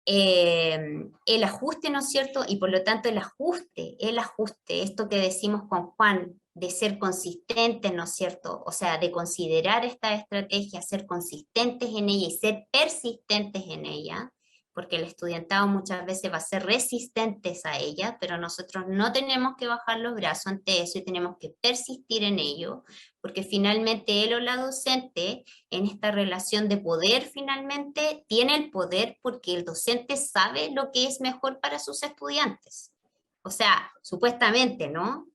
El ajuste, ¿no es cierto?, y por lo tanto el ajuste, esto que decimos con Juan, de ser consistentes, ¿no es cierto?, o sea, de considerar esta estrategia, ser consistentes en ella y ser persistentes en ella, porque el estudiantado muchas veces va a ser resistentes a ella, pero nosotros no tenemos que bajar los brazos ante eso y tenemos que persistir en ello, porque finalmente él o la docente, en esta relación de poder finalmente, tiene el poder porque el docente sabe lo que es mejor para sus estudiantes. O sea, supuestamente, ¿no?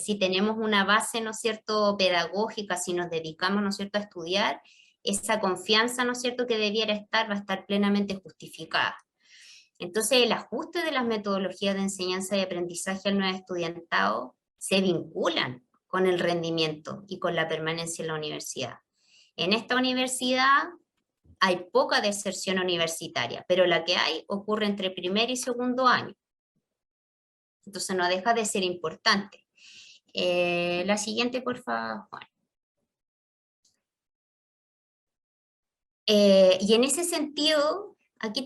Si tenemos una base, ¿no es cierto?, pedagógica, si nos dedicamos, ¿no es cierto?, a estudiar, esa confianza, ¿no es cierto?, que debiera estar, va a estar plenamente justificada. Entonces, el ajuste de las metodologías de enseñanza y aprendizaje al nuevo estudiantado se vinculan con el rendimiento y con la permanencia en la universidad. En esta universidad hay poca deserción universitaria, pero la que hay ocurre entre primer y segundo año. Entonces no deja de ser importante. La siguiente, por favor, Juan. Y en ese sentido, aquí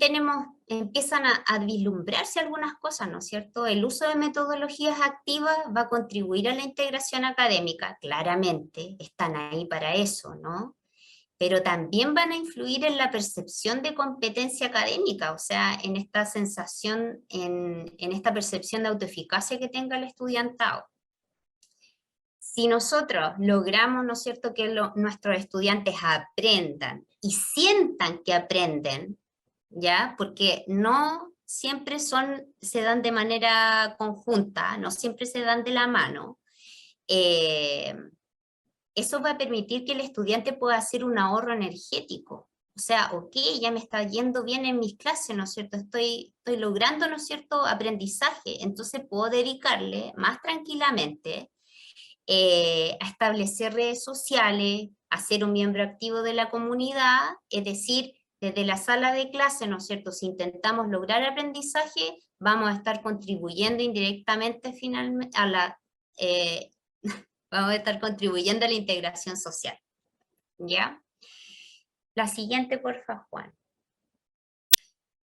empiezan a vislumbrarse algunas cosas, ¿no es cierto? El uso de metodologías activas va a contribuir a la integración académica, claramente, están ahí para eso, ¿no? Pero también van a influir en la percepción de competencia académica, o sea, en esta sensación, en esta percepción de autoeficacia que tenga el estudiantado. Si nosotros logramos, ¿no es cierto?, que nuestros estudiantes aprendan y sientan que aprenden, ¿ya? Porque no siempre se dan de manera conjunta, no siempre se dan de la mano. Eso va a permitir que el estudiante pueda hacer un ahorro energético. O sea, ok, ya me está yendo bien en mis clases, ¿no es cierto? Estoy logrando, ¿no es cierto?, aprendizaje. Entonces puedo dedicarle más tranquilamente a establecer redes sociales, a ser un miembro activo de la comunidad, es decir, desde la sala de clase, ¿no es cierto?, si intentamos lograr aprendizaje, vamos a estar contribuyendo indirectamente finalmente vamos a estar contribuyendo a la integración social. ¿Ya? La siguiente, por favor, Juan.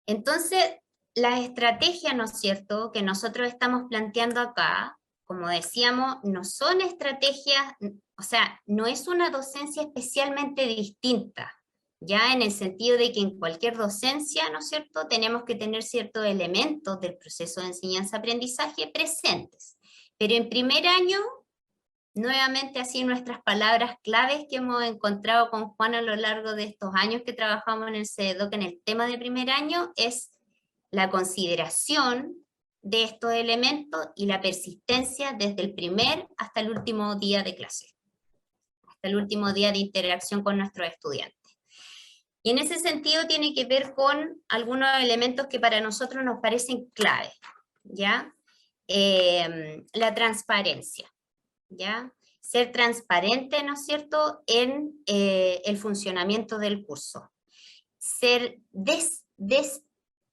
Entonces, las estrategias, ¿no es cierto?, que nosotros estamos planteando acá, como decíamos, no son estrategias, o sea, no es una docencia especialmente distinta, ya en el sentido de que en cualquier docencia, ¿no es cierto?, tenemos que tener ciertos elementos del proceso de enseñanza-aprendizaje presentes. Pero en primer año, nuevamente así nuestras palabras claves que hemos encontrado con Juan a lo largo de estos años que trabajamos en el CEDOC en el tema de primer año es la consideración de estos elementos y la persistencia desde el primer hasta el último día de clase, hasta el último día de interacción con nuestros estudiantes. Y en ese sentido tiene que ver con algunos elementos que para nosotros nos parecen clave, ¿ya? La transparencia, ¿ya? Ser transparente, ¿no es cierto?, en el funcionamiento del curso.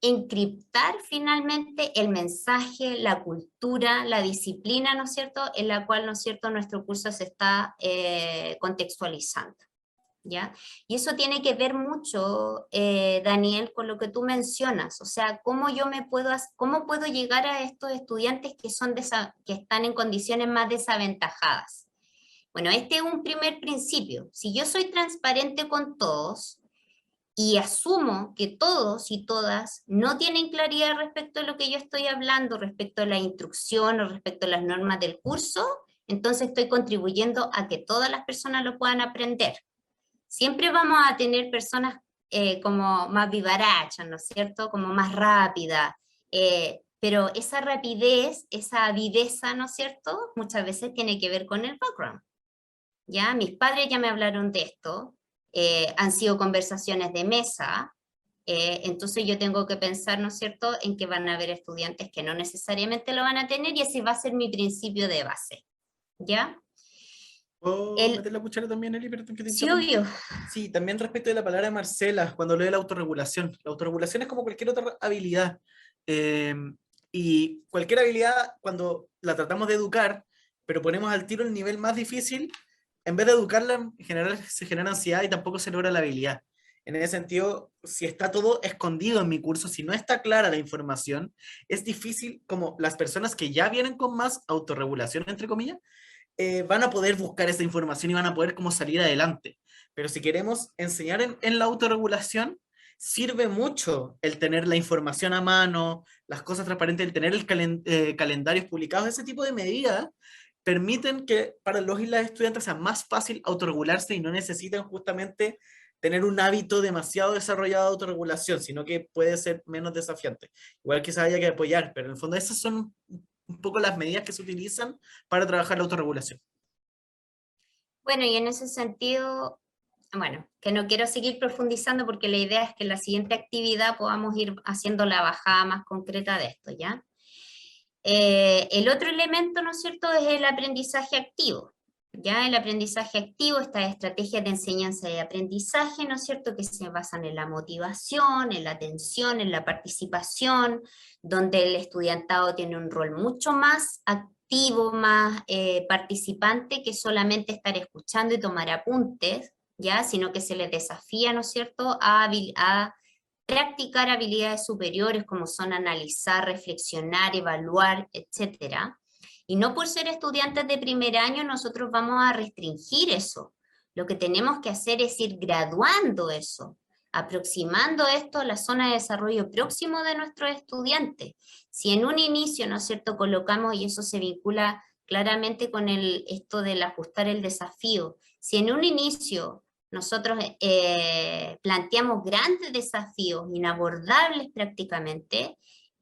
Encriptar finalmente el mensaje, la cultura, la disciplina, ¿no es cierto?, en la cual, ¿no es cierto?, nuestro curso se está contextualizando, ¿ya? Y eso tiene que ver mucho, Daniel, con lo que tú mencionas, o sea, cómo puedo llegar a estos estudiantes que están en condiciones más desaventajadas. Bueno, este es un primer principio. Si yo soy transparente con todos, y asumo que todos y todas no tienen claridad respecto a lo que yo estoy hablando, respecto a la instrucción o respecto a las normas del curso, entonces estoy contribuyendo a que todas las personas lo puedan aprender. Siempre vamos a tener personas como más vivarachas, ¿no es cierto?, como más rápidas, pero esa rapidez, esa viveza, ¿no es cierto?, muchas veces tiene que ver con el background. ¿Ya? Mis padres ya me hablaron de esto, han sido conversaciones de mesa, entonces yo tengo que pensar, ¿no es cierto?, en que van a haber estudiantes que no necesariamente lo van a tener y ese va a ser mi principio de base, ¿ya? ¿Puedo meter la cuchara también, Eli? Perdón que te Sí, interrumpa. obvio. Sí, también respecto de la palabra de Marcela, cuando lee la autorregulación. La autorregulación es como cualquier otra habilidad. Y cualquier habilidad, cuando la tratamos de educar, pero ponemos al tiro el nivel más difícil, en vez de educarla, en general se genera ansiedad y tampoco se logra la habilidad. En ese sentido, si está todo escondido en mi curso, si no está clara la información, es difícil, como las personas que ya vienen con más autorregulación, entre comillas, van a poder buscar esa información y van a poder como salir adelante. Pero si queremos enseñar en la autorregulación, sirve mucho el tener la información a mano, las cosas transparentes, el tener calendarios publicados, ese tipo de medidas permiten que para los y las estudiantes sea más fácil autorregularse y no necesitan justamente tener un hábito demasiado desarrollado de autorregulación, sino que puede ser menos desafiante. Igual quizás haya que apoyar, pero en el fondo esas son un poco las medidas que se utilizan para trabajar la autorregulación. Bueno, y en ese sentido, bueno, que no quiero seguir profundizando porque la idea es que en la siguiente actividad podamos ir haciendo la bajada más concreta de esto, ¿ya? El otro elemento, ¿no es cierto?, es el aprendizaje activo. Ya el aprendizaje activo, estas estrategias de enseñanza y aprendizaje, ¿no es cierto?, que se basan en la motivación, en la atención, en la participación, donde el estudiantado tiene un rol mucho más activo, más participante que solamente estar escuchando y tomar apuntes, ¿ya?, sino que se les desafía, ¿no es cierto?, a practicar habilidades superiores como son analizar, reflexionar, evaluar, etcétera. Y no por ser estudiantes de primer año nosotros vamos a restringir eso. Lo que tenemos que hacer es ir graduando eso, aproximando esto a la zona de desarrollo próximo de nuestros estudiantes. Si en un inicio, ¿no es cierto?, colocamos, y eso se vincula claramente con esto del ajustar el desafío, si en un inicio nosotros planteamos grandes desafíos, inabordables prácticamente,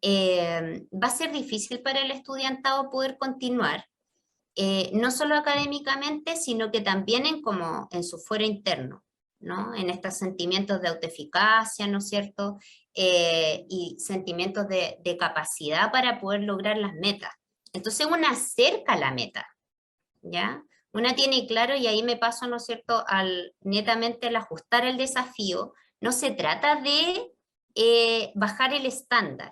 va a ser difícil para el estudiantado poder continuar, no solo académicamente, sino que también en su fuero interno, ¿no?, en estos sentimientos de autoeficacia, ¿no es cierto?, y sentimientos de capacidad para poder lograr las metas. Entonces una acerca la meta, ¿ya? Una tiene claro, y ahí me paso, ¿no es cierto?, netamente al ajustar el desafío, no se trata de bajar el estándar.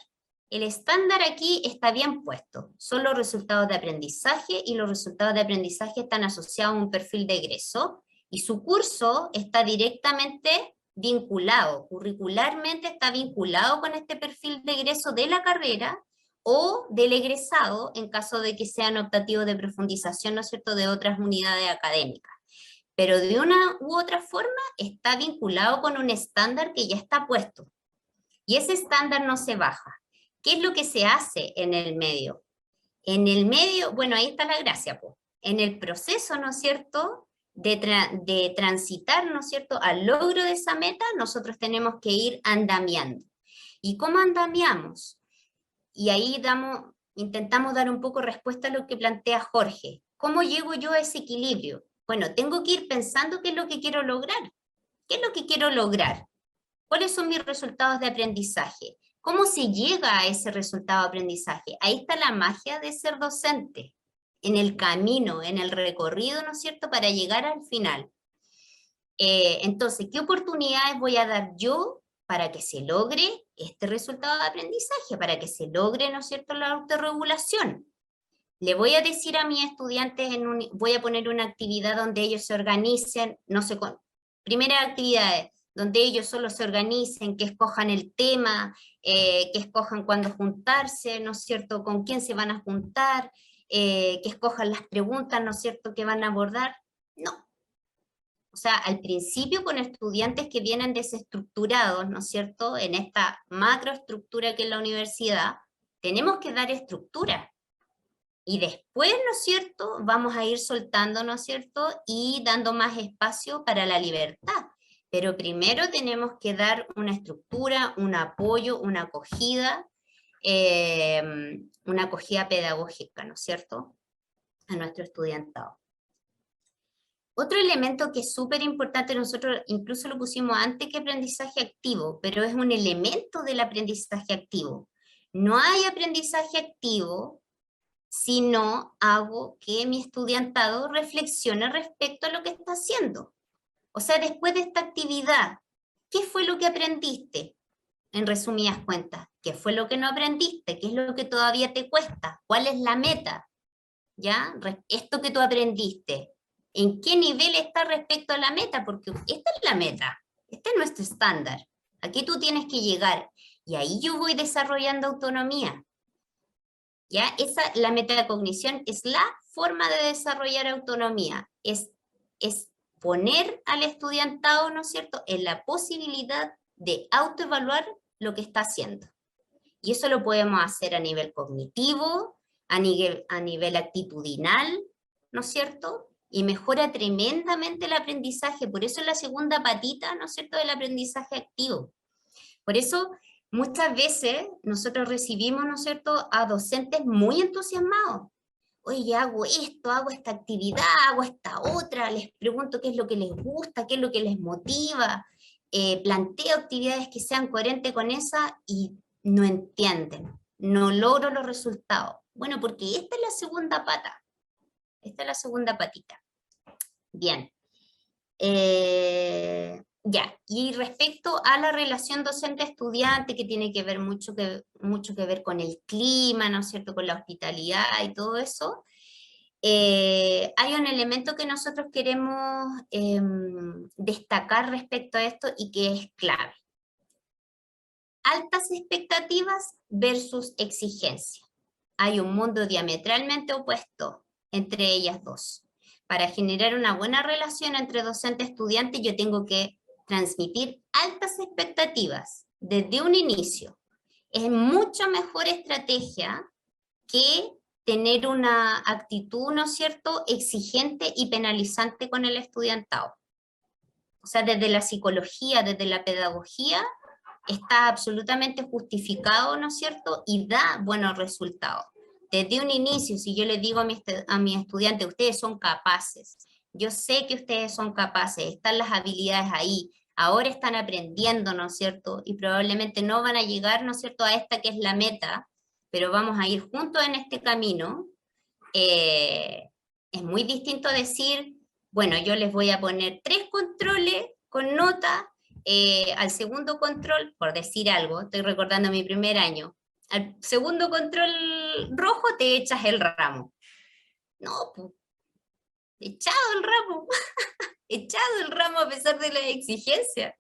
El estándar aquí está bien puesto, son los resultados de aprendizaje y los resultados de aprendizaje están asociados a un perfil de egreso y su curso está directamente vinculado, curricularmente está vinculado con este perfil de egreso de la carrera o del egresado en caso de que sean optativos de profundización, ¿no es cierto?, de otras unidades académicas. pero de una u otra forma está vinculado con un estándar que ya está puesto. Y ese estándar no se baja. ¿Qué es lo que se hace en el medio? En el medio, bueno, ahí está la gracia, pues. En el proceso, ¿no es cierto?, de transitar, ¿no es cierto?, al logro de esa meta, nosotros tenemos que ir andamiando. ¿Y cómo andamiamos? Y ahí intentamos dar un poco respuesta a lo que plantea Jorge. ¿Cómo llego yo a ese equilibrio? Bueno, tengo que ir pensando qué es lo que quiero lograr. ¿Qué es lo que quiero lograr? ¿Cuáles son mis resultados de aprendizaje? ¿Cómo se llega a ese resultado de aprendizaje? Ahí está la magia de ser docente, en el camino, en el recorrido, ¿no es cierto?, para llegar al final. Entonces, ¿qué oportunidades voy a dar yo para que se logre este resultado de aprendizaje, para que se logre, ¿no es cierto?, la autorregulación? Le voy a decir a mis estudiantes, voy a poner una actividad donde ellos se organicen, no sé, primeras actividades, donde ellos solo se organicen, que escojan el tema, que escojan cuándo juntarse, ¿no es cierto?, con quién se van a juntar, que escojan las preguntas, ¿no es cierto?, que van a abordar. No. O sea, al principio con estudiantes que vienen desestructurados, ¿no es cierto?, en esta macroestructura que es la universidad, tenemos que dar estructura. Y después, ¿no es cierto?, vamos a ir soltando, ¿no es cierto?, y dando más espacio para la libertad. Pero primero tenemos que dar una estructura, un apoyo, una acogida pedagógica, ¿no es cierto?, a nuestro estudiantado. Otro elemento que es súper importante, nosotros incluso lo pusimos antes que aprendizaje activo, pero es un elemento del aprendizaje activo. No hay aprendizaje activo si no hago que mi estudiantado reflexione respecto a lo que está haciendo. O sea, después de esta actividad, ¿qué fue lo que aprendiste? En resumidas cuentas, ¿qué fue lo que no aprendiste? ¿Qué es lo que todavía te cuesta? ¿Cuál es la meta? ¿Ya? Esto que tú aprendiste, ¿en qué nivel está respecto a la meta? Porque esta es la meta, este es nuestro estándar. Aquí tú tienes que llegar y ahí yo voy desarrollando autonomía. ¿Ya? La metacognición es la forma de desarrollar autonomía, es poner al estudiantado, ¿no es cierto?, en la posibilidad de autoevaluar lo que está haciendo. Y eso lo podemos hacer a nivel cognitivo, a nivel actitudinal, ¿no es cierto?, y mejora tremendamente el aprendizaje, por eso es la segunda patita, ¿no es cierto?, del aprendizaje activo. Por eso muchas veces nosotros recibimos, ¿no es cierto?, a docentes muy entusiasmados. Oye, hago esto, hago esta actividad, hago esta otra, les pregunto qué es lo que les gusta, qué es lo que les motiva, planteo actividades que sean coherentes con esa y no entienden, no logro los resultados. Bueno, porque esta es la segunda pata, esta es la segunda patita. Bien. Ya, y respecto a la relación docente-estudiante, que tiene que ver mucho que ver con el clima, ¿no es cierto?, con la hospitalidad y todo eso, hay un elemento que nosotros queremos destacar respecto a esto y que es clave. Altas expectativas versus exigencia. Hay un mundo diametralmente opuesto entre ellas dos. Para generar una buena relación entre docente y estudiante, yo tengo que transmitir altas expectativas desde un inicio. Es mucho mejor estrategia que tener una actitud, ¿no es cierto?, exigente y penalizante con el estudiantado. O sea, desde la psicología, desde la pedagogía, está absolutamente justificado, ¿no es cierto?, y da buenos resultados. Desde un inicio, si yo les digo a mis estudiantes, ustedes son capaces, yo sé que ustedes son capaces, están las habilidades ahí, ahora están aprendiendo, ¿no es cierto?, y probablemente no van a llegar, ¿no es cierto?, a esta que es la meta, pero vamos a ir juntos en este camino. Es muy distinto decir, bueno, yo les voy a poner 3 controles con nota, al segundo control, por decir algo, estoy recordando mi primer año, al segundo control rojo te echas el ramo. No, pues, echado el ramo, echado el ramo a pesar de la exigencia.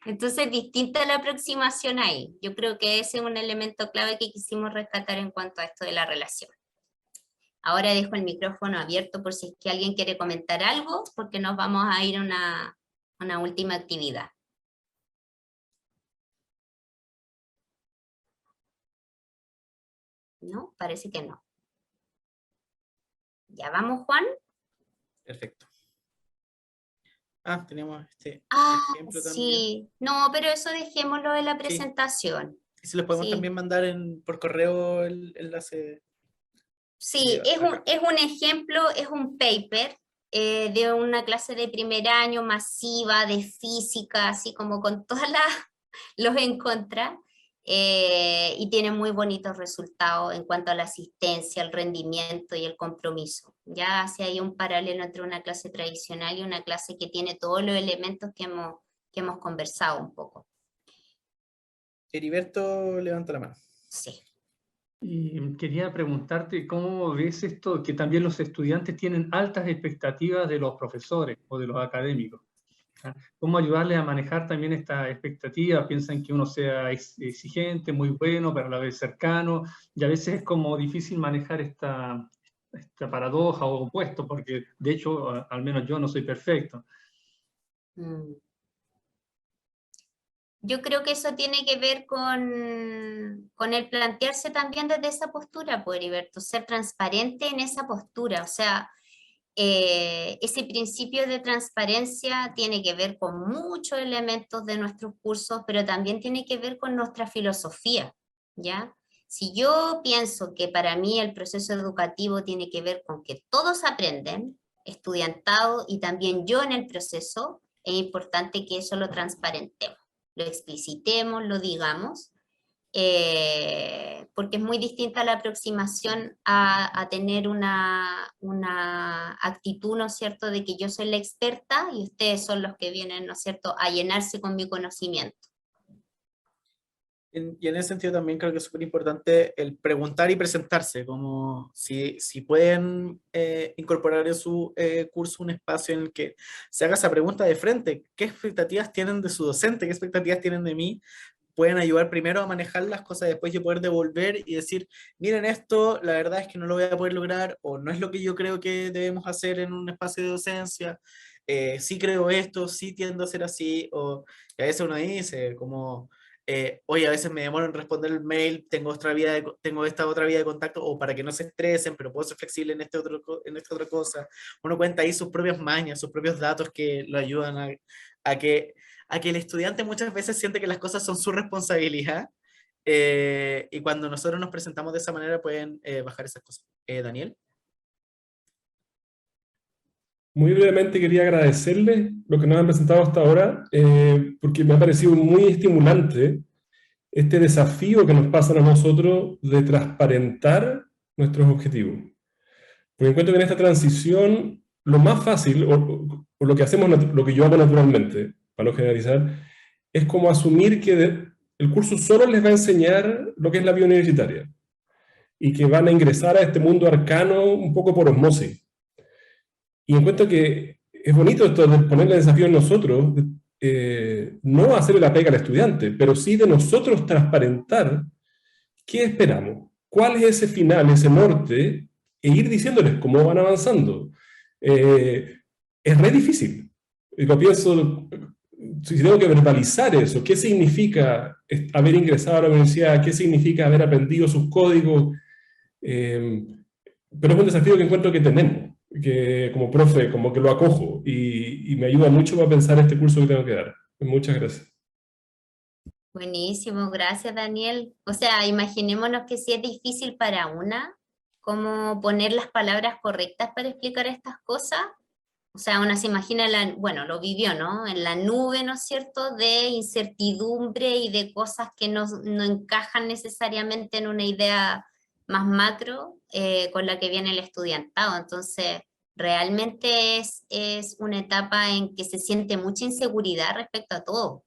Entonces, distinta la aproximación ahí. Yo creo que ese es un elemento clave que quisimos rescatar en cuanto a esto de la relación. Ahora dejo el micrófono abierto por si es que alguien quiere comentar algo, porque nos vamos a ir a una última actividad. ¿No? Parece que no. Ya vamos, Juan. Perfecto. Ah, tenemos este ejemplo también. Sí. No, pero eso dejémoslo en la Sí. presentación. Y si les podemos Sí. también mandar por correo el enlace. Sí, es un ejemplo, es un paper de una clase de primer año masiva de física, así como con todos los en contra, y tiene muy bonitos resultados en cuanto a la asistencia, el rendimiento y el compromiso. Ya hace ahí un paralelo entre una clase tradicional y una clase que tiene todos los elementos que hemos conversado un poco. Heriberto levanta la mano. Sí. Y quería preguntarte cómo ves esto, que también los estudiantes tienen altas expectativas de los profesores o de los académicos. ¿Cómo ayudarles a manejar también esta expectativa? Piensan que uno sea exigente, muy bueno, pero a la vez cercano, y a veces es como difícil manejar esta paradoja o opuesto, porque de hecho, al menos yo no soy perfecto. Yo creo que eso tiene que ver con el plantearse también desde esa postura, pues, Heriberto, ser transparente en esa postura. O sea, ese principio de transparencia tiene que ver con muchos elementos de nuestros cursos, pero también tiene que ver con nuestra filosofía, ¿ya? Si yo pienso que para mí el proceso educativo tiene que ver con que todos aprenden, estudiantado y también yo en el proceso, es importante que eso lo transparentemos, lo explicitemos, lo digamos, porque es muy distinta la aproximación a tener una actitud, ¿no es cierto?, de que yo soy la experta y ustedes son los que vienen, ¿no es cierto?, a llenarse con mi conocimiento. Y en ese sentido también creo que es súper importante el preguntar y presentarse, como si pueden incorporar en su curso un espacio en el que se haga esa pregunta de frente, ¿qué expectativas tienen de su docente? ¿Qué expectativas tienen de mí? Pueden ayudar primero a manejar las cosas, después yo poder devolver y decir, miren esto, la verdad es que no lo voy a poder lograr, o no es lo que yo creo que debemos hacer en un espacio de docencia, sí creo esto, sí tiendo a ser así, o y a veces uno dice, como, oye, a veces me demoro en responder el mail, tengo esta otra vía de contacto, o para que no se estresen, pero puedo ser flexible en en esta otra cosa. Uno cuenta ahí sus propias mañas, sus propios datos que lo ayudan a que el estudiante muchas veces siente que las cosas son su responsabilidad, y cuando nosotros nos presentamos de esa manera pueden bajar esas cosas. Daniel. Muy brevemente quería agradecerles lo que nos han presentado hasta ahora, porque me ha parecido muy estimulante este desafío que nos pasan a nosotros de transparentar nuestros objetivos. Porque encuentro que en esta transición lo más fácil, o lo que hacemos, lo que yo hago naturalmente, para no generalizar, es como asumir que el curso solo les va a enseñar lo que es la vida universitaria y que van a ingresar a este mundo arcano un poco por osmosis. Y encuentro que es bonito esto de ponerle el desafío en nosotros, no hacerle la pega al estudiante, pero sí de nosotros transparentar qué esperamos, cuál es ese final, ese norte, e ir diciéndoles cómo van avanzando. Es re difícil. Y lo pienso, si tengo que verbalizar eso, qué significa haber ingresado a la universidad, qué significa haber aprendido sus códigos, pero es un desafío que encuentro que tenemos, que como profe, como que lo acojo, y me ayuda mucho para pensar este curso que tengo que dar. Muchas gracias. Buenísimo, gracias Daniel. O sea, imaginémonos que si es difícil para una, cómo poner las palabras correctas para explicar estas cosas. O sea, uno se imagina, bueno, lo vivió, ¿no? En la nube, ¿no es cierto?, de incertidumbre y de cosas que no encajan necesariamente en una idea más macro con la que viene el estudiantado. Entonces, realmente es una etapa en que se siente mucha inseguridad respecto a todo.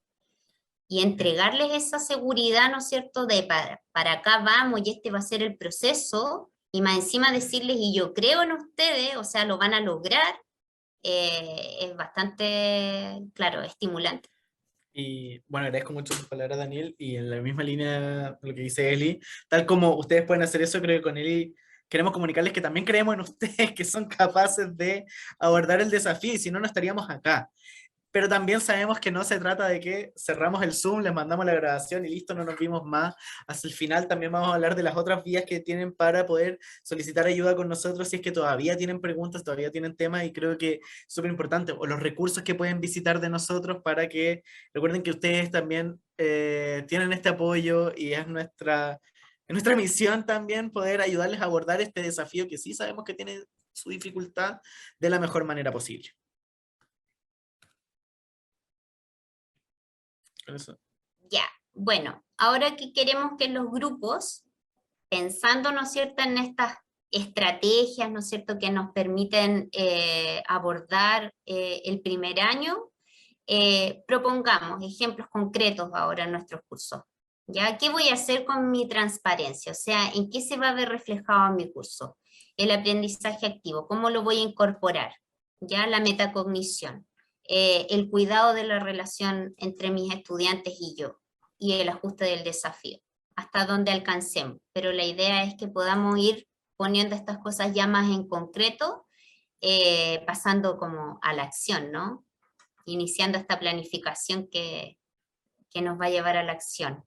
Y entregarles esa seguridad, ¿no es cierto?, de para acá vamos y este va a ser el proceso, y más encima decirles, y yo creo en ustedes, o sea, lo van a lograr, es bastante, claro, estimulante. Y bueno, agradezco mucho tus palabras, Daniel, y en la misma línea de lo que dice Eli, tal como ustedes pueden hacer eso, creo que con Eli queremos comunicarles que también creemos en ustedes, que son capaces de abordar el desafío, y si no, no estaríamos acá. Pero también sabemos que no se trata de que cerramos el Zoom, les mandamos la grabación y listo, no nos vimos más. Hasta el final también vamos a hablar de las otras vías que tienen para poder solicitar ayuda con nosotros si es que todavía tienen preguntas, todavía tienen temas, y creo que es súper importante, o los recursos que pueden visitar de nosotros para que recuerden que ustedes también tienen este apoyo, y es nuestra misión también poder ayudarles a abordar este desafío que sí sabemos que tiene su dificultad de la mejor manera posible. Eso. Ya, bueno, ahora que queremos que los grupos, pensando, ¿no es cierto?, en estas estrategias, ¿no es cierto?, que nos permiten abordar el primer año, propongamos ejemplos concretos ahora en nuestros cursos. ¿Ya? ¿Qué voy a hacer con mi transparencia? O sea, ¿en qué se va a ver reflejado en mi curso? El aprendizaje activo, ¿cómo lo voy a incorporar? ¿Ya? La metacognición. El cuidado de la relación entre mis estudiantes y yo, y el ajuste del desafío, hasta donde alcancemos. Pero la idea es que podamos ir poniendo estas cosas ya más en concreto, pasando como a la acción, ¿no? Iniciando esta planificación que nos va a llevar a la acción.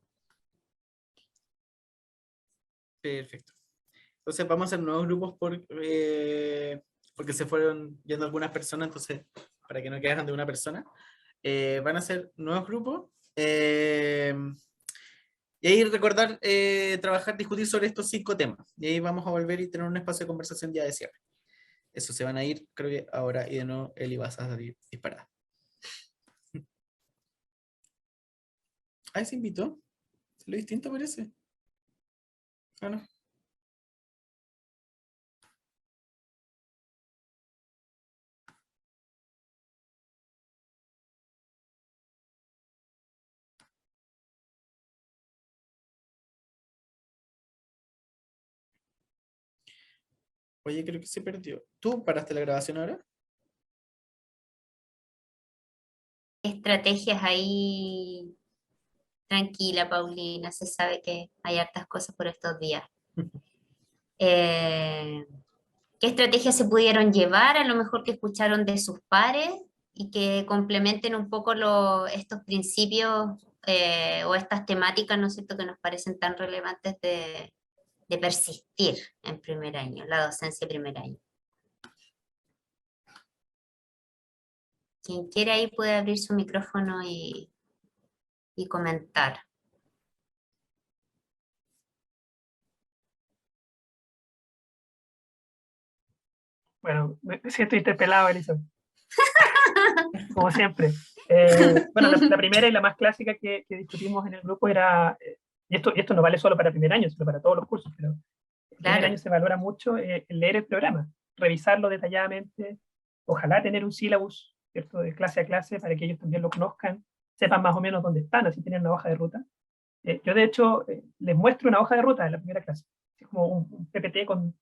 Perfecto. Entonces vamos a hacer nuevos grupos porque se fueron yendo algunas personas, entonces para que no queden de una persona, van a ser nuevos grupos, y ahí recordar, trabajar, discutir sobre estos 5 temas, y ahí vamos a volver y tener un espacio de conversación ya de cierre. Eso, se van a ir, creo que ahora, y de nuevo Eli vas a salir disparada. Ah, se invitó. Lo distinto parece. Ah, no. Oye, creo que se perdió. ¿Tú paraste la grabación ahora? Estrategias ahí, tranquila, Paulina, se sabe que hay hartas cosas por estos días. ¿Qué estrategias se pudieron llevar? A lo mejor que escucharon de sus pares y que complementen un poco estos principios o estas temáticas, ¿no es cierto?, que nos parecen tan relevantes de persistir en primer año, la docencia de primer año. Quien quiera ahí puede abrir su micrófono y comentar. Bueno, me siento interpelado, Elisa. Como siempre. Bueno, la primera y la más clásica que discutimos en el grupo era, y esto no vale solo para primer año, sino para todos los cursos, pero el primer año se valora mucho el leer el programa, revisarlo detalladamente, ojalá tener un sílabus, ¿cierto?, de clase a clase para que ellos también lo conozcan, sepan más o menos dónde están, así tienen una hoja de ruta. Yo de hecho les muestro una hoja de ruta en la primera clase, es como un PPT con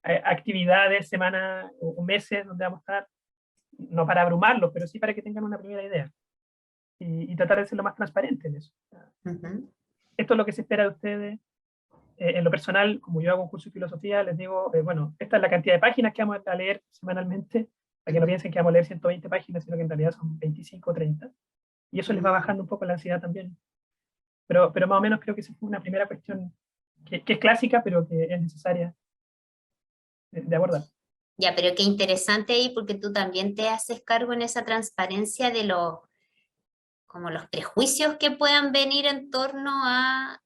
actividades, semanas o meses donde vamos a estar, no para abrumarlos, pero sí para que tengan una primera idea y tratar de ser lo más transparente en eso. Esto es lo que se espera de ustedes. En lo personal, como yo hago un curso de filosofía, les digo, bueno, esta es la cantidad de páginas que vamos a leer semanalmente, para que no piensen que vamos a leer 120 páginas, sino que en realidad son 25 o 30. Y eso les va bajando un poco la ansiedad también. Pero más o menos creo que esa fue una primera cuestión que es clásica, pero que es necesaria de abordar. Ya, pero qué interesante ahí, porque tú también te haces cargo en esa transparencia de como los prejuicios que puedan venir en torno a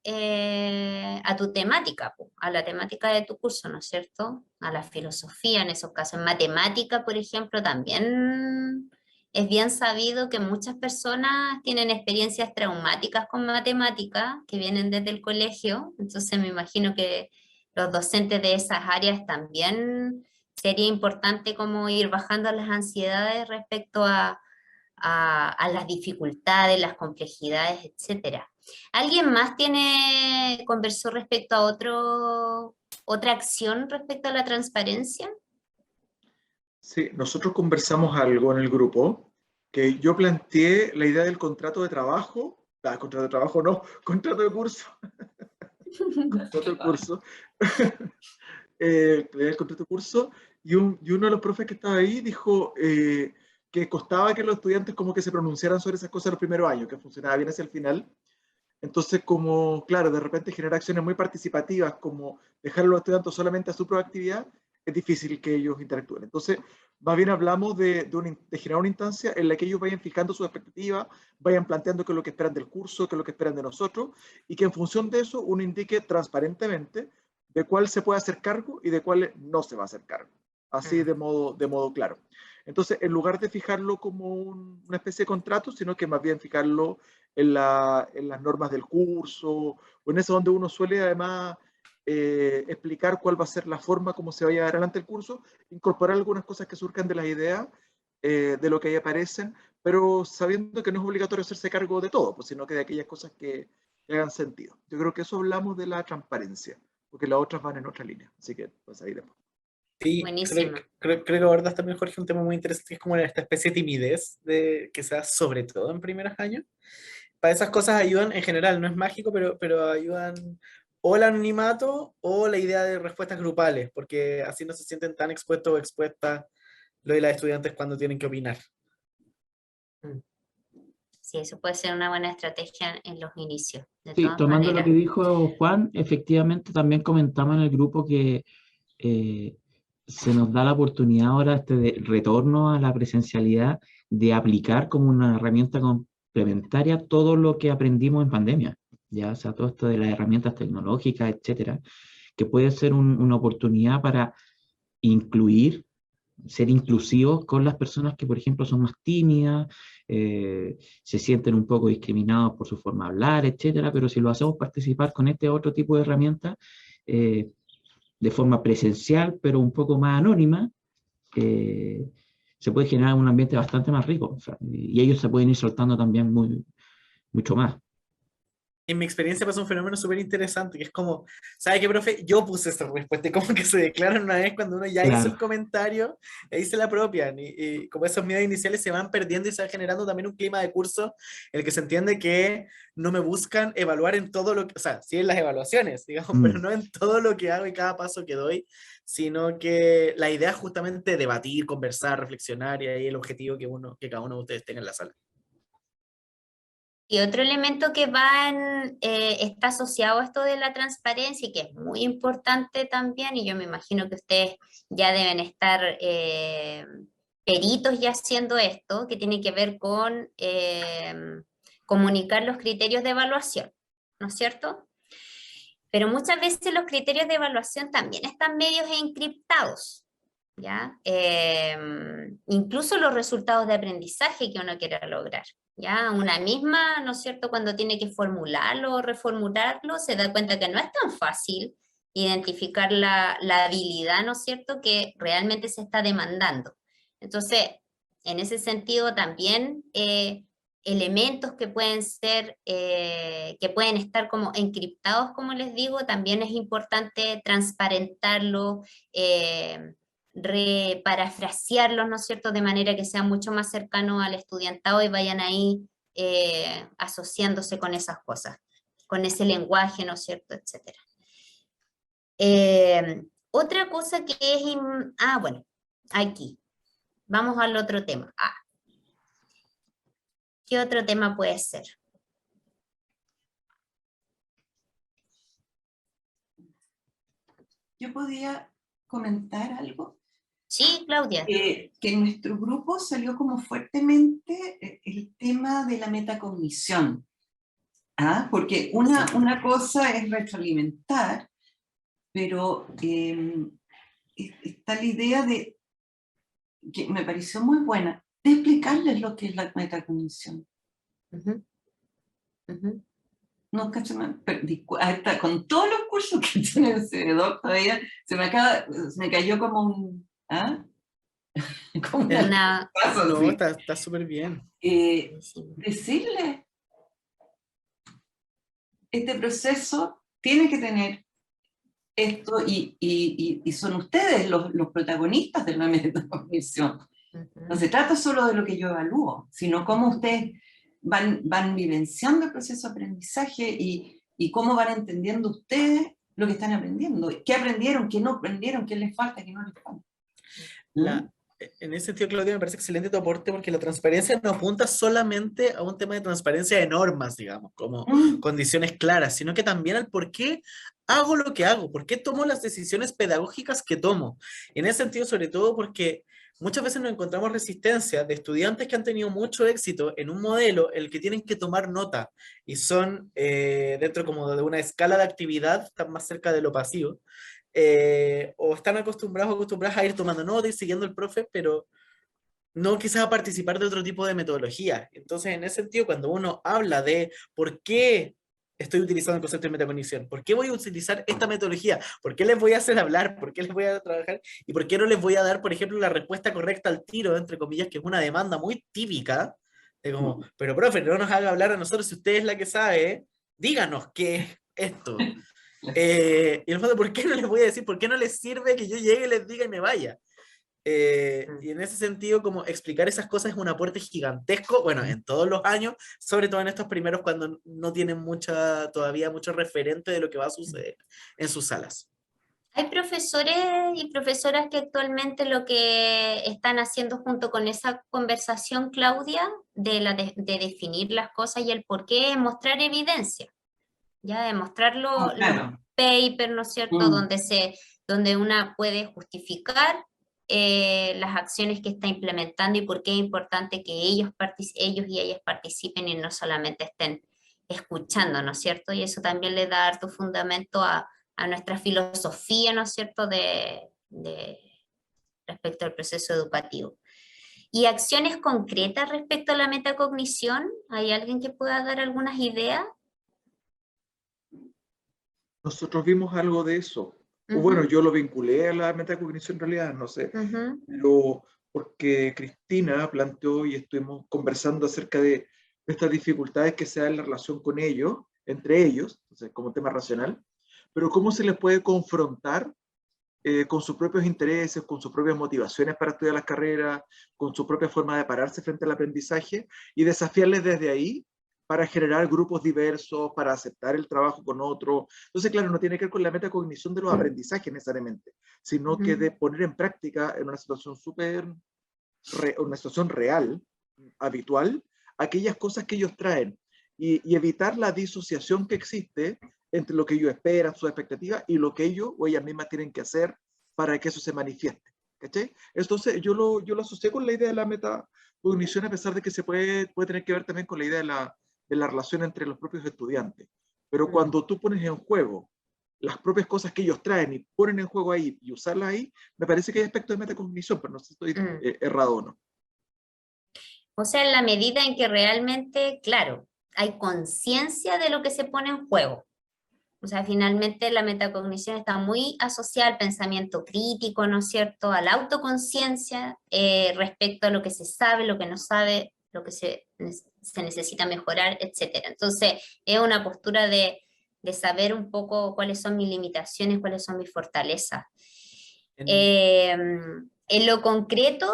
tu temática, a la temática de tu curso, ¿no es cierto? A la filosofía en esos casos. En matemática, por ejemplo, también es bien sabido que muchas personas tienen experiencias traumáticas con matemática que vienen desde el colegio, entonces me imagino que los docentes de esas áreas también sería importante como ir bajando las ansiedades respecto a las dificultades, las complejidades, etcétera. ¿Alguien más conversó respecto a otra acción respecto a la transparencia? Sí, nosotros conversamos algo en el grupo, que yo planteé la idea del contrato de trabajo, contrato de trabajo no, contrato de curso, contrato el curso. El contrato de curso, y uno de los profes que estaba ahí dijo que costaba que los estudiantes como que se pronunciaran sobre esas cosas los primeros años, que funcionaba bien hacia el final. Entonces, como, claro, de repente generar acciones muy participativas, como dejar a los estudiantes solamente a su proactividad, es difícil que ellos interactúen. Entonces, más bien hablamos de generar una instancia en la que ellos vayan fijando sus expectativas, vayan planteando qué es lo que esperan del curso, qué es lo que esperan de nosotros, y que en función de eso uno indique transparentemente de cuál se puede hacer cargo y de cuál no se va a hacer cargo. Así de modo claro. Entonces, en lugar de fijarlo como una especie de contrato, sino que más bien fijarlo en las normas del curso, o en eso donde uno suele además explicar cuál va a ser la forma como se va a llevar adelante el curso, incorporar algunas cosas que surjan de las ideas, de lo que ahí aparecen, pero sabiendo que no es obligatorio hacerse cargo de todo, pues, sino que de aquellas cosas que hagan sentido. Yo creo que eso hablamos de la transparencia, porque las otras van en otra línea, así que pues ahí después. Sí, Buenísimo. creo que abordas también, Jorge, un tema muy interesante, que es como esta especie de timidez que se da sobre todo en primeros años. Para esas cosas ayudan en general, no es mágico, pero ayudan o el anonimato o la idea de respuestas grupales, porque así no se sienten tan expuestos o expuestas los y las estudiantes cuando tienen que opinar. Sí, eso puede ser una buena estrategia en los inicios. De Sí, todas tomando lo maneras. que dijo Juan, efectivamente también comentamos en el grupo que se nos da la oportunidad ahora de retorno a la presencialidad de aplicar como una herramienta complementaria todo lo que aprendimos en pandemia, ya, o sea, todo esto de las herramientas tecnológicas, etcétera, que puede ser una oportunidad para incluir, ser inclusivos con las personas que, por ejemplo, son más tímidas, se sienten un poco discriminados por su forma de hablar, etcétera, pero si lo hacemos participar con este otro tipo de herramientas, de forma presencial, pero un poco más anónima, se puede generar un ambiente bastante más rico, o sea, y ellos se pueden ir soltando también mucho más. En mi experiencia pasa un fenómeno súper interesante, que es como, ¿sabe qué, profe? Yo puse esta respuesta, y como que se declaran una vez cuando uno ya hizo Claro. el comentario, ahí se la apropian, y como esos miedos iniciales se van perdiendo y se va generando también un clima de curso en el que se entiende que no me buscan evaluar en todo lo que, o sea, sí en las evaluaciones, digamos, pero no en todo lo que hago y cada paso que doy, sino que la idea es justamente debatir, conversar, reflexionar, y ahí el objetivo que cada uno de ustedes tenga en la sala. Y otro elemento que está asociado a esto de la transparencia y que es muy importante también, y yo me imagino que ustedes ya deben estar peritos ya haciendo esto, que tiene que ver con comunicar los criterios de evaluación, ¿no es cierto? Pero muchas veces los criterios de evaluación también están medios encriptados, ¿ya? Incluso los resultados de aprendizaje que uno quiere lograr. ¿Ya? Una misma, ¿no es cierto?, cuando tiene que formularlo o reformularlo, se da cuenta que no es tan fácil identificar la habilidad, ¿no es cierto?, que realmente se está demandando. Entonces, en ese sentido también elementos que pueden ser, que pueden estar como encriptados, como les digo, también es importante transparentarlo, parafrasearlos, ¿no es cierto?, de manera que sea mucho más cercano al estudiantado y vayan ahí asociándose con esas cosas, con ese lenguaje, ¿no es cierto?, etcétera. Otra cosa que es... bueno, aquí. Vamos al otro tema. ¿Qué otro tema puede ser? Yo podía comentar algo. Sí, Claudia. Que en nuestro grupo salió como fuertemente el tema de la metacognición. Porque una cosa es retroalimentar, pero está la idea de, que me pareció muy buena, de explicarles lo que es la metacognición. Nunca se me... Hasta con todos los cursos que tiene el CBDOC todavía, se me cayó como un... Como una... No, está súper bien. Decirle, este proceso tiene que tener esto, y son ustedes los protagonistas de la metacognición. No se trata solo de lo que yo evalúo, sino cómo ustedes van vivenciando el proceso de aprendizaje y y cómo van entendiendo ustedes lo que están aprendiendo. ¿Qué aprendieron? ¿Qué no aprendieron? ¿Qué les falta? ¿Qué no les falta? En ese sentido, Claudia, me parece excelente tu aporte porque la transparencia no apunta solamente a un tema de transparencia de normas, digamos, como condiciones claras, sino que también al por qué hago lo que hago, por qué tomo las decisiones pedagógicas que tomo. Y en ese sentido, sobre todo porque muchas veces nos encontramos resistencia de estudiantes que han tenido mucho éxito en un modelo en el que tienen que tomar nota y son dentro como de una escala de actividad, están más cerca de lo pasivo. O están acostumbrados o acostumbradas a ir tomando nota y siguiendo el profe, pero no quizás a participar de otro tipo de metodología. Entonces, en ese sentido, cuando uno habla de por qué estoy utilizando el concepto de metacognición, por qué voy a utilizar esta metodología, por qué les voy a hacer hablar, por qué les voy a trabajar y por qué no les voy a dar, por ejemplo, la respuesta correcta al tiro, entre comillas, que es una demanda muy típica, de como, pero profe, no nos haga hablar a nosotros si usted es la que sabe, díganos qué es esto. Y en el fondo, ¿por qué no les voy a decir? ¿Por qué no les sirve que yo llegue, les diga y me vaya? Y en ese sentido, como explicar esas cosas es un aporte gigantesco, bueno, en todos los años, sobre todo en estos primeros cuando no tienen todavía mucho referente de lo que va a suceder en sus salas. Hay profesores y profesoras que actualmente lo que están haciendo junto con esa conversación, Claudia, de definir las cosas y el por qué, es mostrar evidencia. Ya demostrarlo, claro. los papers, ¿no es cierto?, donde una puede justificar las acciones que está implementando y por qué es importante que ellos y ellas participen y no solamente estén escuchando, ¿no es cierto? Y eso también le da harto fundamento a nuestra filosofía, ¿no es cierto?, respecto al proceso educativo. ¿Y acciones concretas respecto a la metacognición? ¿Hay alguien que pueda dar algunas ideas? Nosotros vimos algo de eso. O bueno, yo lo vinculé a la metacognición en realidad, no sé. Pero porque Cristina planteó y estuvimos conversando acerca de estas dificultades que se dan en la relación con ellos, entre ellos, entonces, como tema racional, pero cómo se les puede confrontar con sus propios intereses, con sus propias motivaciones para estudiar las carreras, con su propia forma de pararse frente al aprendizaje y desafiarles desde ahí para generar grupos diversos, para aceptar el trabajo con otros. Entonces, claro, no tiene que ver con la metacognición de los aprendizajes necesariamente, sino que de poner en práctica en una situación una situación real, habitual, aquellas cosas que ellos traen y evitar la disociación que existe entre lo que ellos esperan, sus expectativas, y lo que ellos o ellas mismas tienen que hacer para que eso se manifieste. ¿Cachai? Entonces, yo lo asocié con la idea de la metacognición, a pesar de que se puede tener que ver también con la idea de la relación entre los propios estudiantes. Pero cuando tú pones en juego las propias cosas que ellos traen y ponen en juego ahí y usarlas ahí, me parece que hay aspectos de metacognición, pero no sé si estoy errado o no. O sea, en la medida en que realmente, claro, hay conciencia de lo que se pone en juego. O sea, finalmente la metacognición está muy asociada al pensamiento crítico, ¿no es cierto?, a la autoconciencia respecto a lo que se sabe, lo que no sabe, lo que se necesita mejorar, etc. Entonces, es una postura de saber un poco cuáles son mis limitaciones, cuáles son mis fortalezas. En lo concreto,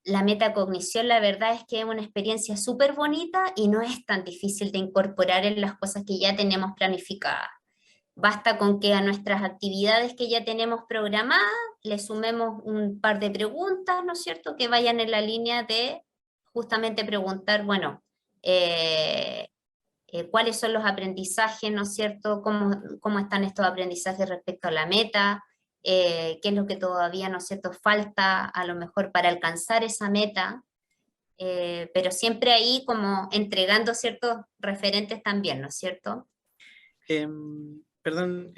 la metacognición, la verdad es que es una experiencia súper bonita y no es tan difícil de incorporar en las cosas que ya tenemos planificadas. Basta con que a nuestras actividades que ya tenemos programadas le sumemos un par de preguntas, ¿no es cierto?, que vayan en la línea de justamente preguntar, bueno, cuáles son los aprendizajes, ¿no es cierto?, cómo están estos aprendizajes respecto a la meta, qué es lo que todavía, ¿no es cierto?, falta a lo mejor para alcanzar esa meta, pero siempre ahí como entregando ciertos referentes también, ¿no es cierto? Perdón,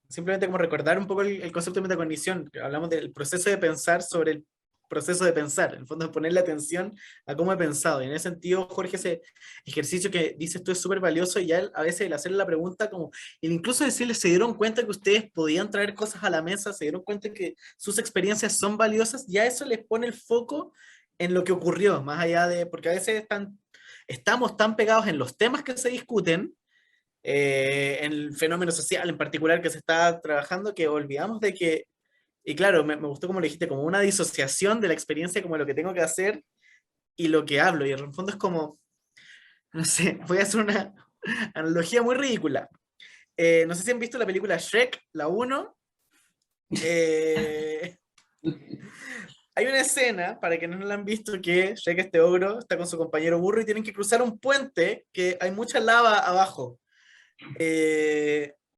simplemente como recordar un poco el concepto de metacognición. Hablamos del proceso de pensar sobre el proceso de pensar, en el fondo de ponerle atención a cómo he pensado. Y en ese sentido, Jorge, ese ejercicio que dices tú es súper valioso, y ya a veces el hacerle la pregunta, como el incluso decirles, se dieron cuenta que ustedes podían traer cosas a la mesa, se dieron cuenta que sus experiencias son valiosas, ya eso les pone el foco en lo que ocurrió, más allá de, porque a veces estamos tan pegados en los temas que se discuten, en el fenómeno social en particular que se está trabajando, que olvidamos de que, y claro, me gustó como le dijiste, como una disociación de la experiencia, como lo que tengo que hacer y lo que hablo, y en el fondo es como, no sé, voy a hacer una analogía muy ridícula, No sé si han visto la película Shrek, la 1. Hay una escena, para quienes no la han visto, que Shrek, este ogro, está con su compañero burro y tienen que cruzar un puente que hay mucha lava abajo.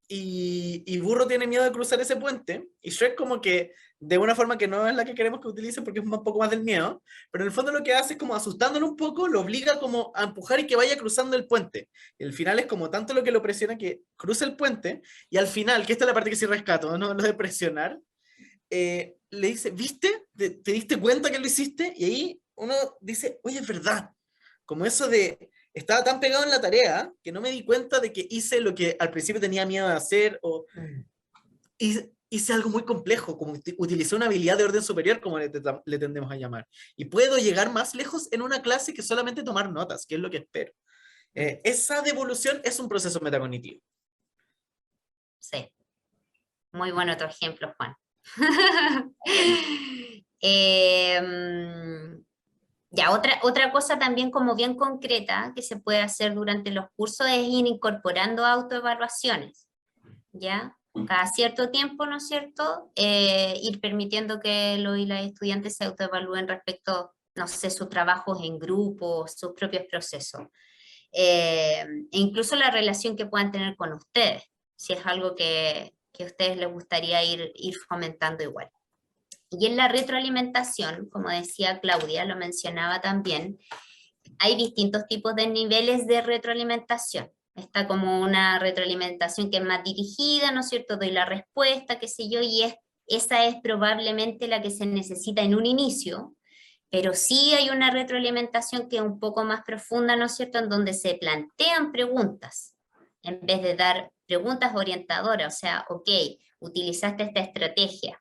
Y Burro tiene miedo de cruzar ese puente, y Shrek como que, de una forma que no es la que queremos que utilice porque es un poco más del miedo, pero en el fondo lo que hace es como asustándolo un poco, lo obliga como a empujar y que vaya cruzando el puente. Y el final es como tanto lo que lo presiona que cruza el puente, y al final, que esta es la parte que sí rescato, no lo de presionar, le dice, ¿viste? ¿Te diste cuenta que lo hiciste? Y ahí uno dice, oye, es verdad. Como eso de, estaba tan pegado en la tarea que no me di cuenta de que hice lo que al principio tenía miedo de hacer, o hice algo muy complejo, como utilicé una habilidad de orden superior, como le tendemos a llamar. Y puedo llegar más lejos en una clase que solamente tomar notas, que es lo que espero. Esa devolución es un proceso metacognitivo. Sí. Muy bueno tu ejemplo, Juan. Ya, otra cosa también como bien concreta que se puede hacer durante los cursos es ir incorporando autoevaluaciones, ¿ya? Cada cierto tiempo, ¿no es cierto? Ir permitiendo que los y las estudiantes se autoevalúen respecto, no sé, sus trabajos en grupo, sus propios procesos. E incluso la relación que puedan tener con ustedes, si es algo que a ustedes les gustaría ir fomentando igual. Y en la retroalimentación, como decía Claudia, lo mencionaba también, hay distintos tipos de niveles de retroalimentación. Está como una retroalimentación que es más dirigida, ¿no es cierto? Doy la respuesta, qué sé yo, y esa es probablemente la que se necesita en un inicio, pero sí hay una retroalimentación que es un poco más profunda, ¿no es cierto?, en donde se plantean preguntas, en vez de dar preguntas orientadoras, o sea, ok, utilizaste esta estrategia,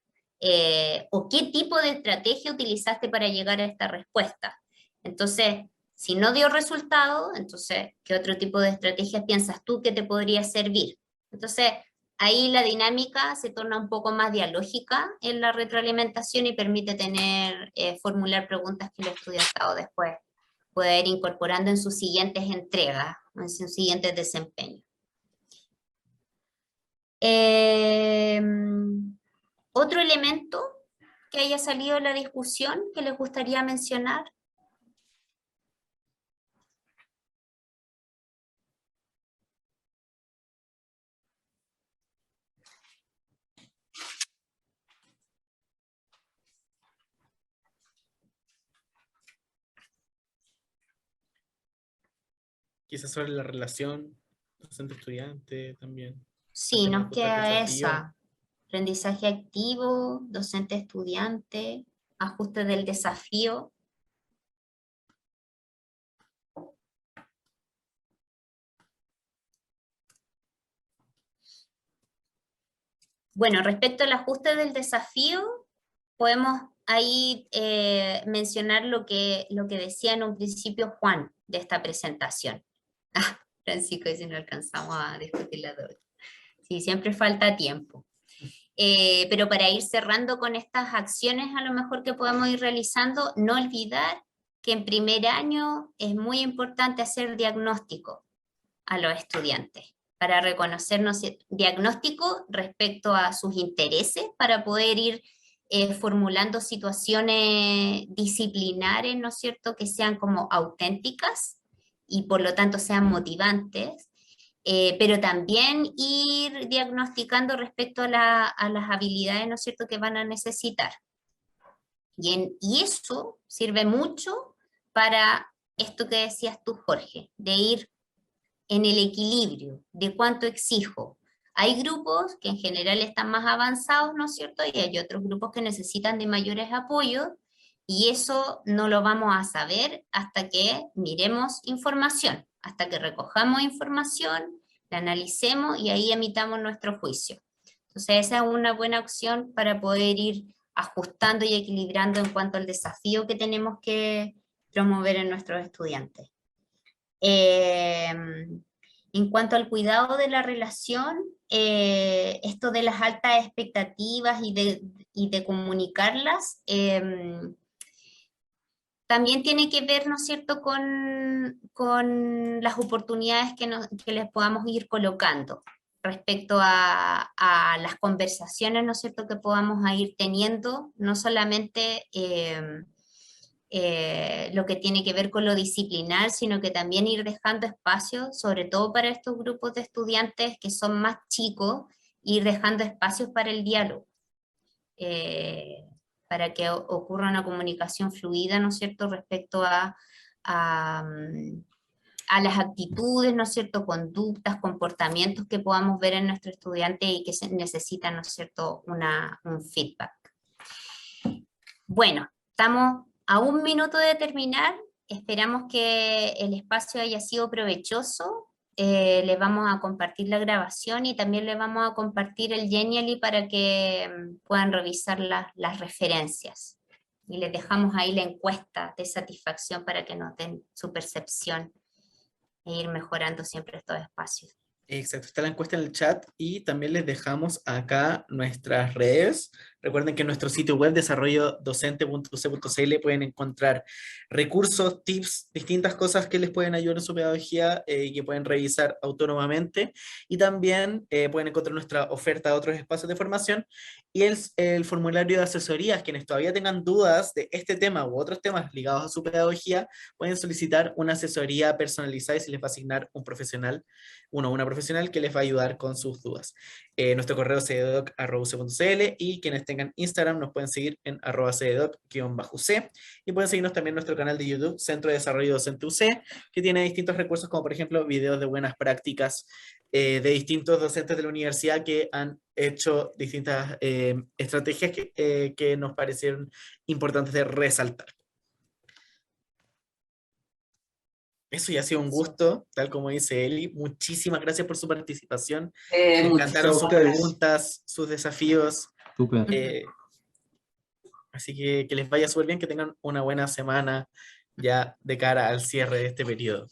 o qué tipo de estrategia utilizaste para llegar a esta respuesta. Entonces, si no dio resultado, entonces, ¿qué otro tipo de estrategias piensas tú que te podría servir? Entonces, ahí la dinámica se torna un poco más dialógica en la retroalimentación y permite formular preguntas que el estudiantado después puede ir incorporando en sus siguientes entregas, en sus siguientes desempeños. Otro elemento que haya salido de la discusión que les gustaría mencionar. Quizás sobre la relación docente-estudiante también. Sí, nos queda esa. esa. Aprendizaje activo, docente-estudiante, ajuste del desafío. Bueno, respecto al ajuste del desafío, podemos ahí mencionar lo que decía en un principio Juan de esta presentación. Francisco dice, no alcanzamos a discutir la doble. Sí, siempre falta tiempo. Pero para ir cerrando con estas acciones a lo mejor que podemos ir realizando, no olvidar que en primer año es muy importante hacer diagnóstico a los estudiantes para reconocernos diagnóstico respecto a sus intereses, para poder ir formulando situaciones disciplinares, ¿no es cierto?, que sean como auténticas y por lo tanto sean motivantes. Pero también ir diagnosticando respecto a las habilidades, ¿no es cierto?, que van a necesitar. Y eso sirve mucho para esto que decías tú, Jorge, de ir en el equilibrio de cuánto exijo. Hay grupos que en general están más avanzados, ¿no es cierto?, y hay otros grupos que necesitan de mayores apoyos, y eso no lo vamos a saber hasta que miremos información, hasta que recojamos información, la analicemos y ahí emitamos nuestro juicio. Entonces esa es una buena opción para poder ir ajustando y equilibrando en cuanto al desafío que tenemos que promover en nuestros estudiantes. En cuanto al cuidado de la relación, esto de las altas expectativas y de comunicarlas, también tiene que ver, ¿no es cierto?, con las oportunidades que les podamos ir colocando. respecto a las conversaciones, ¿no es cierto?, que podamos ir teniendo, no solamente lo que tiene que ver con lo disciplinar, sino que también ir dejando espacios, sobre todo para estos grupos de estudiantes que son más chicos, ir dejando espacios para el diálogo, para que ocurra una comunicación fluida, ¿no es cierto?, respecto a las actitudes, ¿no es cierto?, conductas, comportamientos que podamos ver en nuestro estudiante y que necesitan, ¿no es cierto?, un feedback. Bueno, estamos a 1 minuto de terminar. Esperamos que el espacio haya sido provechoso. Les vamos a compartir la grabación y también les vamos a compartir el Genially para que puedan revisar las referencias. Y les dejamos ahí la encuesta de satisfacción para que nos den su percepción e ir mejorando siempre estos espacios. Exacto, está la encuesta en el chat y también les dejamos acá nuestras redes. Recuerden que en nuestro sitio web desarrollodocente.uc.cl pueden encontrar recursos, tips, distintas cosas que les pueden ayudar en su pedagogía y que pueden revisar autónomamente. Y también pueden encontrar nuestra oferta de otros espacios de formación y el formulario de asesorías. Quienes todavía tengan dudas de este tema u otros temas ligados a su pedagogía, pueden solicitar una asesoría personalizada y se les va a asignar un profesional, una profesional que les va a ayudar con sus dudas. Nuestro correo es cedoc@uc.cl y quienes tengan Instagram nos pueden seguir en @cedoc_uc y pueden seguirnos también en nuestro canal de YouTube, Centro de Desarrollo Docente UC, que tiene distintos recursos como por ejemplo videos de buenas prácticas de distintos docentes de la universidad que han hecho distintas estrategias que nos parecieron importantes de resaltar. Eso ya ha sido un gusto, tal como dice Eli. Muchísimas gracias por su participación. Me encantaron sus preguntas, sus desafíos. Súper. Así que les vaya súper bien, que tengan una buena semana ya de cara al cierre de este periodo.